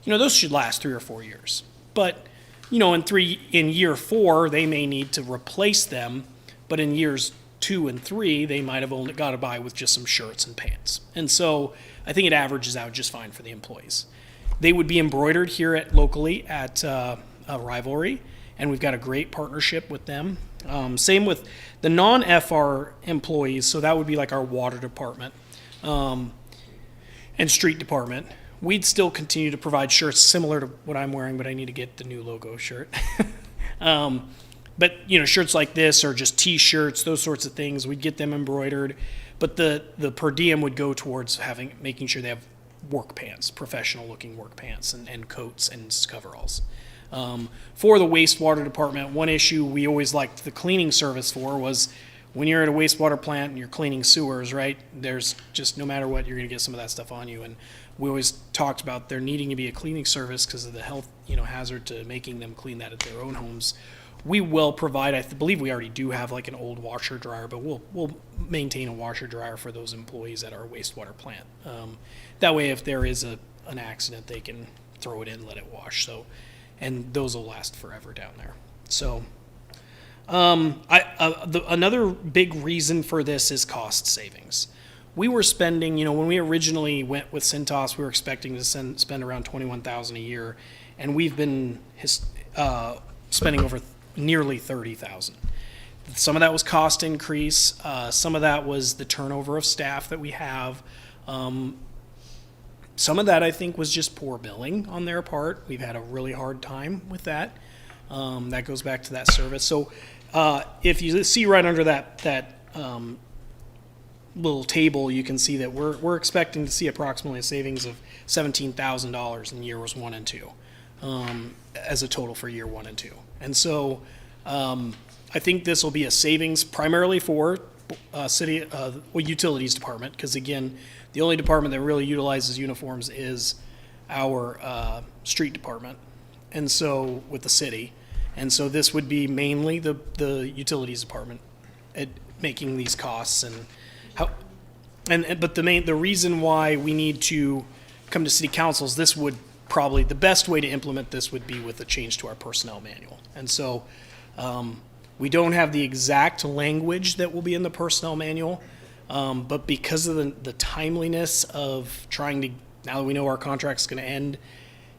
those should last 3 or 4 years. But in year 4, they may need to replace them, but in years 2 and 3, they might have only got to buy with just some shirts and pants. And so I think it averages out just fine for the employees. They would be embroidered here locally at Rivalry, and we've got a great partnership with them. Same with the non-FR employees, so that would be like our water department and street department. We'd still continue to provide shirts similar to what I'm wearing, but I need to get the new logo shirt. But shirts like this or just T-shirts, those sorts of things, we'd get them embroidered. But the per diem would go towards making sure they have work pants, professional-looking work pants, and coats and coveralls. For the wastewater department, one issue we always liked the cleaning service for was when you're at a wastewater plant and you're cleaning sewers, right? There's just no matter what, you're going to get some of that stuff on you. And we always talked about there needing to be a cleaning service because of the health, hazard to making them clean that at their own homes. We will provide, I believe we already do have like an old washer dryer, but we'll maintain a washer dryer for those employees at our wastewater plant. That way, if there is an accident, they can throw it in, let it wash. So, and those will last forever down there. So, another big reason for this is cost savings. We were spending, when we originally went with Cintas, we were expecting to spend around $21,000 a year, and we've been spending over nearly $30,000. Some of that was cost increase. Some of that was the turnover of staff that we have. Some of that I think was just poor billing on their part. We've had a really hard time with that. That goes back to that service. So if you see right under that little table, you can see that we're expecting to see approximately a savings of $17,000 in years 1 and 2 as a total for year 1 and 2. And so I think this will be a savings primarily for city utilities department, because again, the only department that really utilizes uniforms is our street department, and so with the city, and so this would be mainly the utilities department at making these costs but the reason why we need to come to city councils, this would probably the best way to implement this would be with a change to our personnel manual. And so we don't have the exact language that will be in the personnel manual, but because of the timeliness of trying to, now that we know our contract's going to end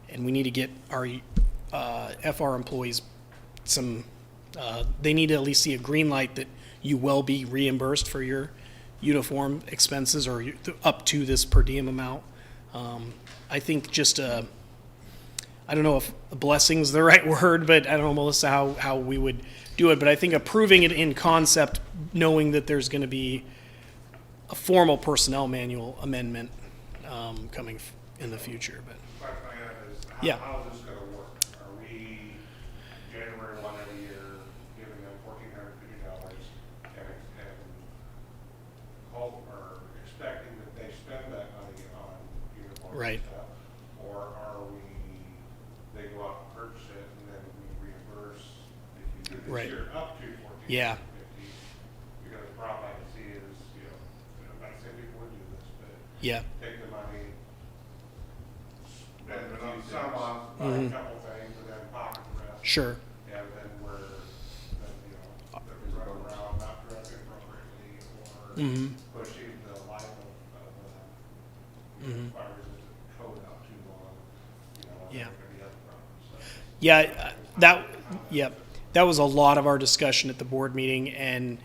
and we need to get our FR employees they need to at least see a green light that you will be reimbursed for your uniform expenses or up to this per diem amount. I think just I don't know if a blessing's the right word, but I don't know, Melissa, how we would do it. But I think approving it in concept, knowing that there's going to be a formal personnel manual amendment coming in the future. But Question I have is, Yeah. how is this gonna work? Are we January 1 every year giving them $1,450 and hope or expecting that they spend that money on uniforms Right. and stuff? Or are they go out and purchase it and then we reimburse if you do this Right. year up to $1,450? Yeah. Because the problem I can see is, I'm not saying people would do this, but yeah, take the money, spend it on some on, buy a couple things, and then pocket the rest. sure. And then that we run around not dressing appropriately or pushing the life of fire resistant code out too long, Yeah. there could be other problems, so. Yeah, that was a lot of our discussion at the board meeting, and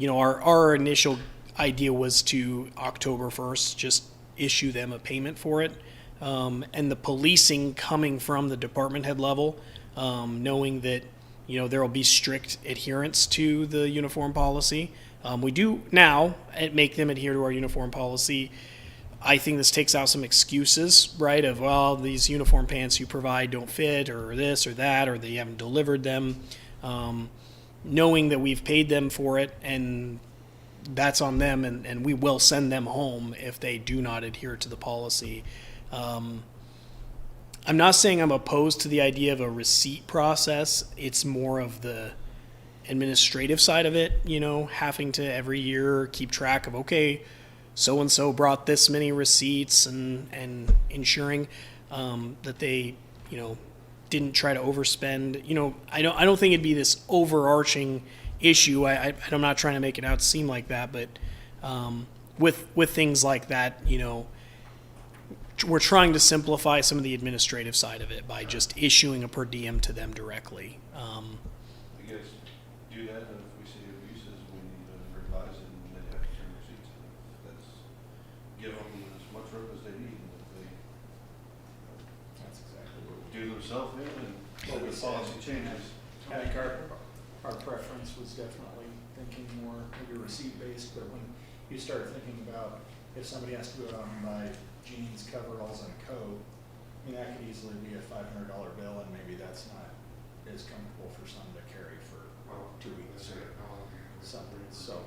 our initial idea was to October 1st just issue them a payment for it, and the policing coming from the department head level, knowing that there will be strict adherence to the uniform policy. We do now make them adhere to our uniform policy. I think this takes out some excuses, right, of, well, these uniform pants you provide don't fit, or this or that, or they haven't delivered them. Knowing that we've paid them for it, and that's on them, and we will send them home if they do not adhere to the policy. I'm not saying I'm opposed to the idea of a receipt process. It's more of the administrative side of it, having to every year keep track of, okay, so-and-so brought this many receipts, and ensuring that they, didn't try to overspend. You know, I don't think it'd be this overarching issue. I'm not trying to make it out seem like that, but with things like that, you know, we're trying to simplify some of the administrative side of it by just issuing a per diem to them directly. I guess do that, and if we see abuses, we need to revise it, and they have to turn receipts in. That's, give them as much rope as they need, and if they That's exactly what we do themselves in, and What we the said. policy changes. I think our preference was definitely thinking more maybe receipt-based, but when you start thinking about if somebody has to go out and buy jeans, coveralls, and a coat, I mean, that could easily be a $500 bill, and maybe that's not as comfortable for some to carry for 2 weeks or something, so,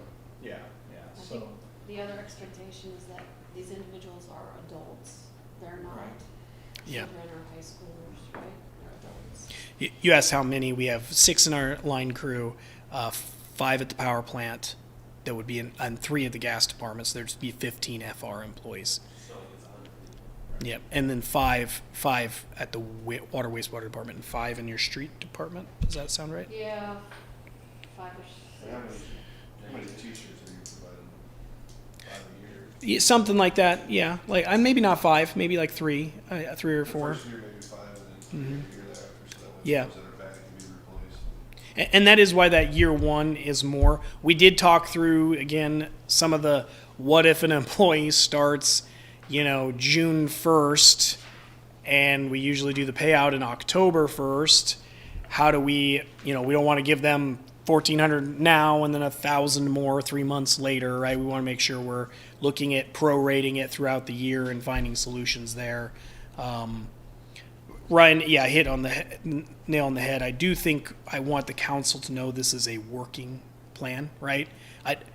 yeah, I so. think the other expectation is that these individuals are adults. They're not Right. Yeah. children or high schoolers, right? They're adults. You asked how many. We have 6 in our line crew, 5 at the power plant. That would be in 3 of the gas departments. There'd be 15 FR employees. So it's 100. Yep, and then five at the water wastewater department, and 5 in your street department. Does that sound right? Yeah, 5 or How 6. many teachers are you providing? 5 a year? Yeah, something like that. Yeah, like maybe not 5, maybe like 3, 3 or 4. The first year maybe 5, and then Mhm. the year thereafter, so that way Yeah. those that are back can be replaced. And that is why that year 1 is more. We did talk through, again, some of the what if an employee starts, you know, June 1st, and we usually do the payout in October 1st. How do we, you know, we don't want to give them $1,400 now and then 1,000 more 3 months later, right? We want to make sure we're looking at prorating it throughout the year and finding solutions there. Ryan, yeah, hit on the nail on the head. I do think I want the council to know this is a working plan, right?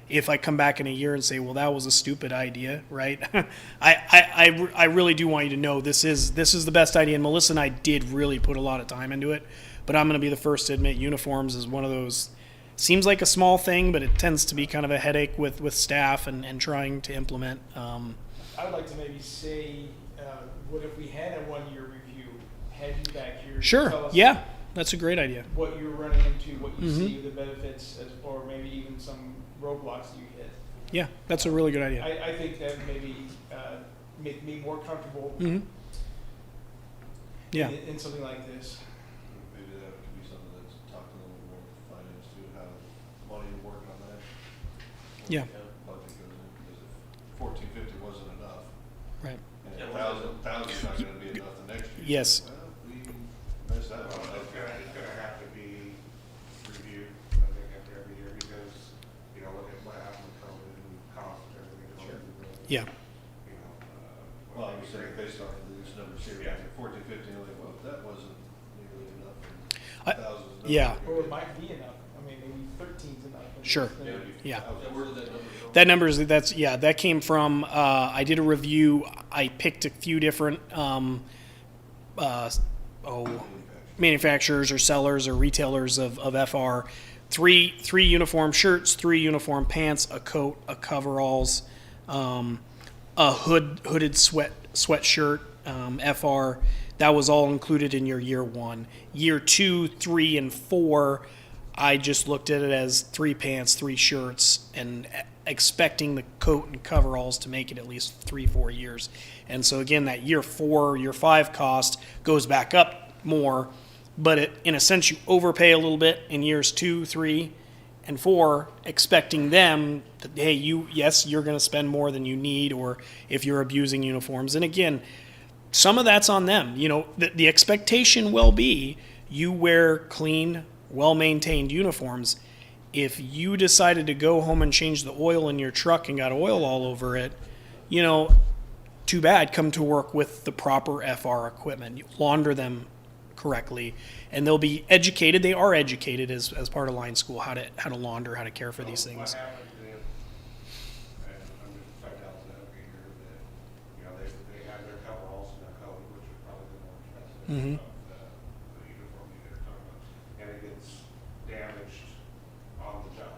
If I come back in a year and say, well, that was a stupid idea, right? I really do want you to know this is the best idea. And Melissa and I did really put a lot of time into it, but I'm going to be the first to admit uniforms is one of those, seems like a small thing, but it tends to be kind of a headache with staff and trying to implement. I would like to maybe say, what if we had a 1-year review, had you back here? to Sure, tell us yeah, that's a great idea. what you're running into, what you Mhm. see, the benefits, or maybe even some roadblocks you hit. Yeah, that's a really good idea. I think that maybe make me more comfortable Hmm. Yeah. in something like this. Maybe that could be something that's talked a little bit more with finance too, how money to work on that. Yeah. Budget goes in, because if 1450 wasn't enough, Right. and Yeah, 1,000's not gonna be enough the next year. Yes. Well, we messed that Well, one up. it's gonna have to be reviewed, I think, after every year, because, you know, look at what happened with COVID and costs and everything. Sure. Yeah. You know, Well, I was saying based off of these numbers here, Yeah. 1450, like, well, that wasn't nearly enough, I- and 1,000's not. yeah. Or it might be enough. I mean, maybe 13's enough. and Sure. then- Yeah. Where did that number go? That number is that came from I did a review. I picked a few different manufacturers or sellers or retailers of FR. Three uniform shirts, 3 uniform pants, a coat, a coveralls, a hooded sweatshirt, FR. That was all included in your year 1. Year 2, 3, and 4, I just looked at it as 3 pants, 3 shirts, and expecting the coat and coveralls to make it at least 3-4 years. And so again, that year 4, year 5 cost goes back up more, but in a sense you overpay a little bit in years 2, 3, and 4, expecting them that, hey, you're going to spend more than you need, or if you're abusing uniforms. And again, some of that's on them. You know, the expectation will be you wear clean, well-maintained uniforms. If you decided to go home and change the oil in your truck and got oil all over it, you know, too bad. Come to work with the proper FR equipment. You launder them correctly, and they'll be educated. They are educated as part of line school how to launder, how to care for these things. What happens if, and I'm just trying to tell them every year that, you know, they have their coveralls and their coat, which are probably the more expensive Mhm. of the uniform you get talking about, and it gets damaged on the job.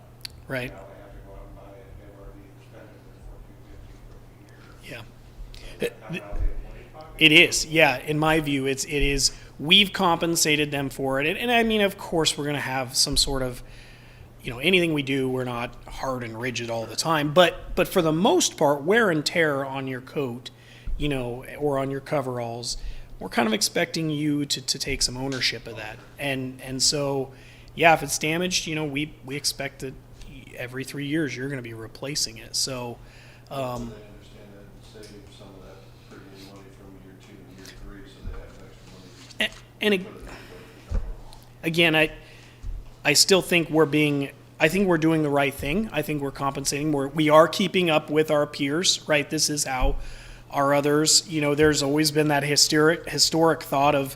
Right. Now they have to go out and buy it, they've already expended their 1450 for the year. Yeah. So that comes out of the employee's pocket? It is, yeah. In my view, it is. we've compensated them for it. And I mean, of course, we're going to have some sort of, anything we do, we're not hard and rigid all the time. But for the most part, wear and tear on your coat, or on your coveralls, we're kind of expecting you to take some ownership of that. And so, yeah, if it's damaged, we expect that every 3 years you're going to be replacing it. So, They understand that and save some of that premium money from year 2 and year 3, so they have extra money. and to put it in the budget. again, I still think I think we're doing the right thing. I think we're compensating. We are keeping up with our peers, right? This is how our others, there's always been that historic thought of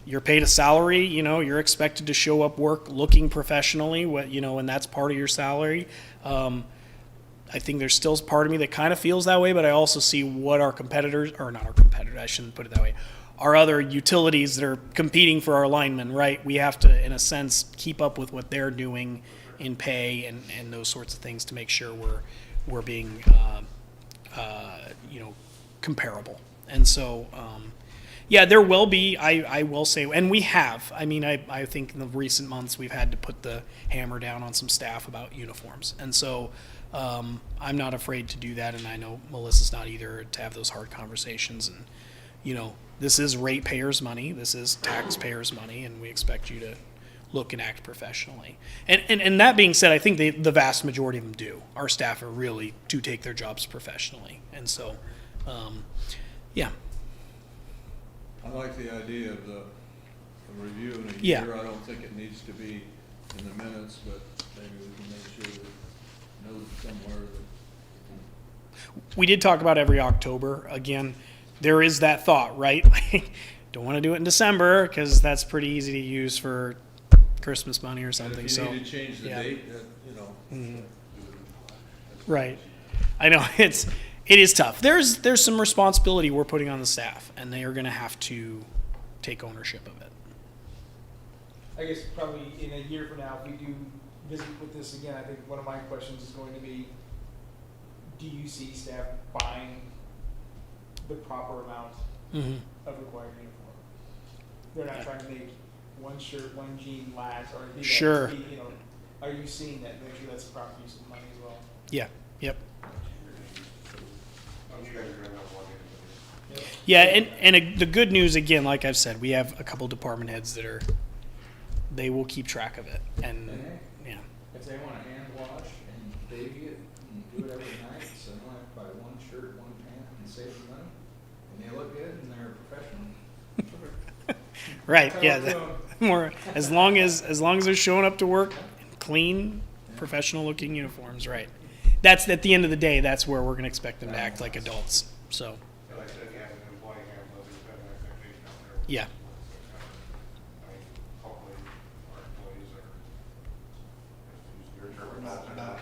you're paid a salary, you're expected to show up work looking professionally, and that's part of your salary. I think there's still part of me that kind of feels that way, but I also see what our competitors, or not our competitors, I shouldn't put it that way, our other utilities that are competing for our linemen, right? We have to, in a sense, keep up with what they're doing in pay and those sorts of things to make sure we're being, comparable. And so, yeah, there will be, I will say, and we have, I think in the recent months we've had to put the hammer down on some staff about uniforms. And so I'm not afraid to do that, and I know Melissa's not either, to have those hard conversations. And, this is ratepayers' money, this is taxpayers' money, and we expect you to look and act professionally. And that being said, I think the vast majority of them do. Our staff are really do take their jobs professionally. And so, yeah. I like the idea of the review in a Yeah. year. I don't think it needs to be in the minutes, but maybe we can make sure that note somewhere that. We did talk about every October. Again, there is that thought, right? Don't want to do it in December because that's pretty easy to use for Christmas money or something. And if you need to change the yeah. date, Mhm. Right. I know it is tough. There's some responsibility we're putting on the staff, and they are going to have to take ownership of it. I guess probably in a year from now, if we do visit with this again, I think one of my questions is going to be, do you see staff buying the proper amount Mm-hmm. of required uniform? They're not trying to make one shirt, one jean last, or be that, Sure. are you seeing that? Make sure that's the proper use of money as well. Yeah. Yep. You guys are gonna have one in. Yeah, and the good news, again, like I've said, we have a couple department heads they will keep track of it. And, yeah. If they want to hand wash and baby it and do it every night, so they don't have to buy one shirt, one pant, and save the money, and they look good and they're professional. Right, Tell yeah. them. More as long as they're showing up to work in clean, professional looking uniforms, right. That's at the end of the day, that's where we're gonna expect them to act like adults. So, Like I said, if you have an employee handbook, there's been an expectation out there. yeah. I mean, hopefully our employees are, your term, not,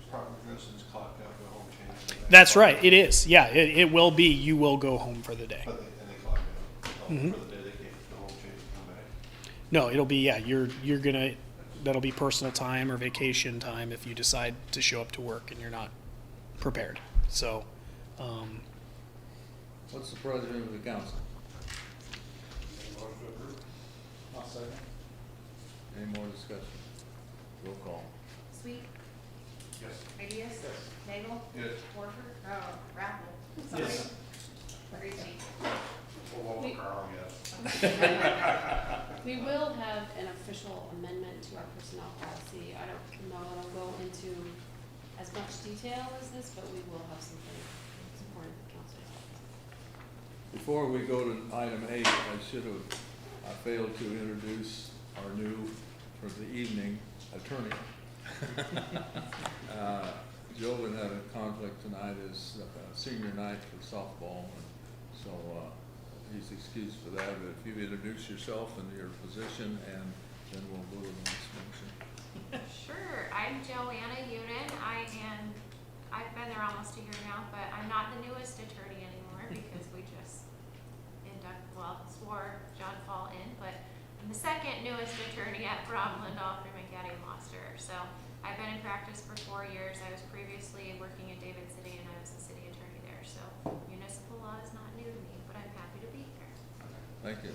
Proper dresses, clock out, go home, change. That's right, it is. Yeah, it will be, you will go home for the day. But and they clock out. Mhm. For the day, they can't go home, change, and come back. No, it'll be, yeah, you're gonna, that'll be personal time or vacation time if you decide to show up to work and you're not prepared. So, What's the president of the council? motion to approve. I'll second. Any more discussion? Roll call. Sweet, Yes. Radius, Nagel, Yes. Warford, Raffle, sorry. Yes. Crazy. Well, We- Carl, yes. We will have an official amendment to our personnel policy. I don't know it'll go into as much detail as this, but we will have something supporting the council. Before we go to item 8, I failed to introduce our new, for the evening, attorney. Joven had a conflict tonight, his senior night for softball, and so he's excused for that. But if you introduce yourself and your position, and then we'll go to the next motion. Sure, I'm Joanna Unin. I've been there almost a year now, but I'm not the newest attorney anymore because we just swore John Fall in, but I'm the second newest attorney at Bromland, Alfred, McGatty, and Monster. So I've been in practice for 4 years. I was previously working in David City, and I was the city attorney there. So municipal law is not new to me, but I'm happy to be here. Thank you.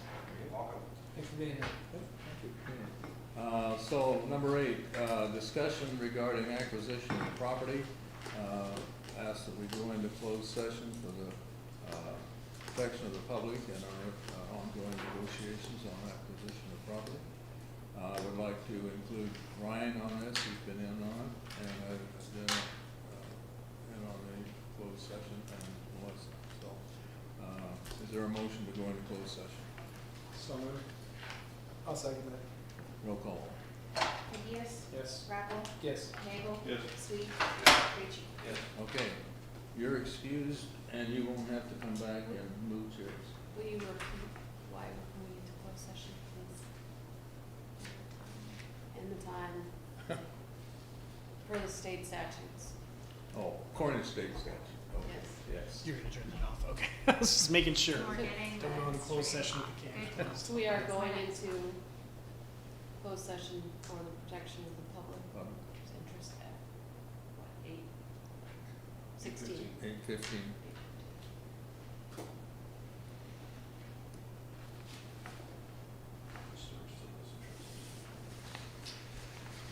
welcome. Thanks for being here. So number 8, discussion regarding acquisition of property. Ask that we go into closed session for the protection of the public and our ongoing negotiations on acquisition of property. I would like to include Ryan on this, he's been in on it, and I've been in on the closed session and Melissa. So, is there a motion to go into closed session? So moved. I'll second that. Roll call. Ideas? Yes. Raffle? Yes. Nagel? Yes. Sweet? Ritchie? Yes. Okay, you're excused and you won't have to come back and move chairs. Will you repeat why we're going into closed session, please? And the time for the state statutes. Oh, according to state statute. Okay. Yes. Yes. You're gonna turn that off, okay. I was just making sure. We're getting Don't go into this closed straight session off. if you Good. can. So we are going into closed session for the protection of the public's interest at, what, 8:16? 8:15.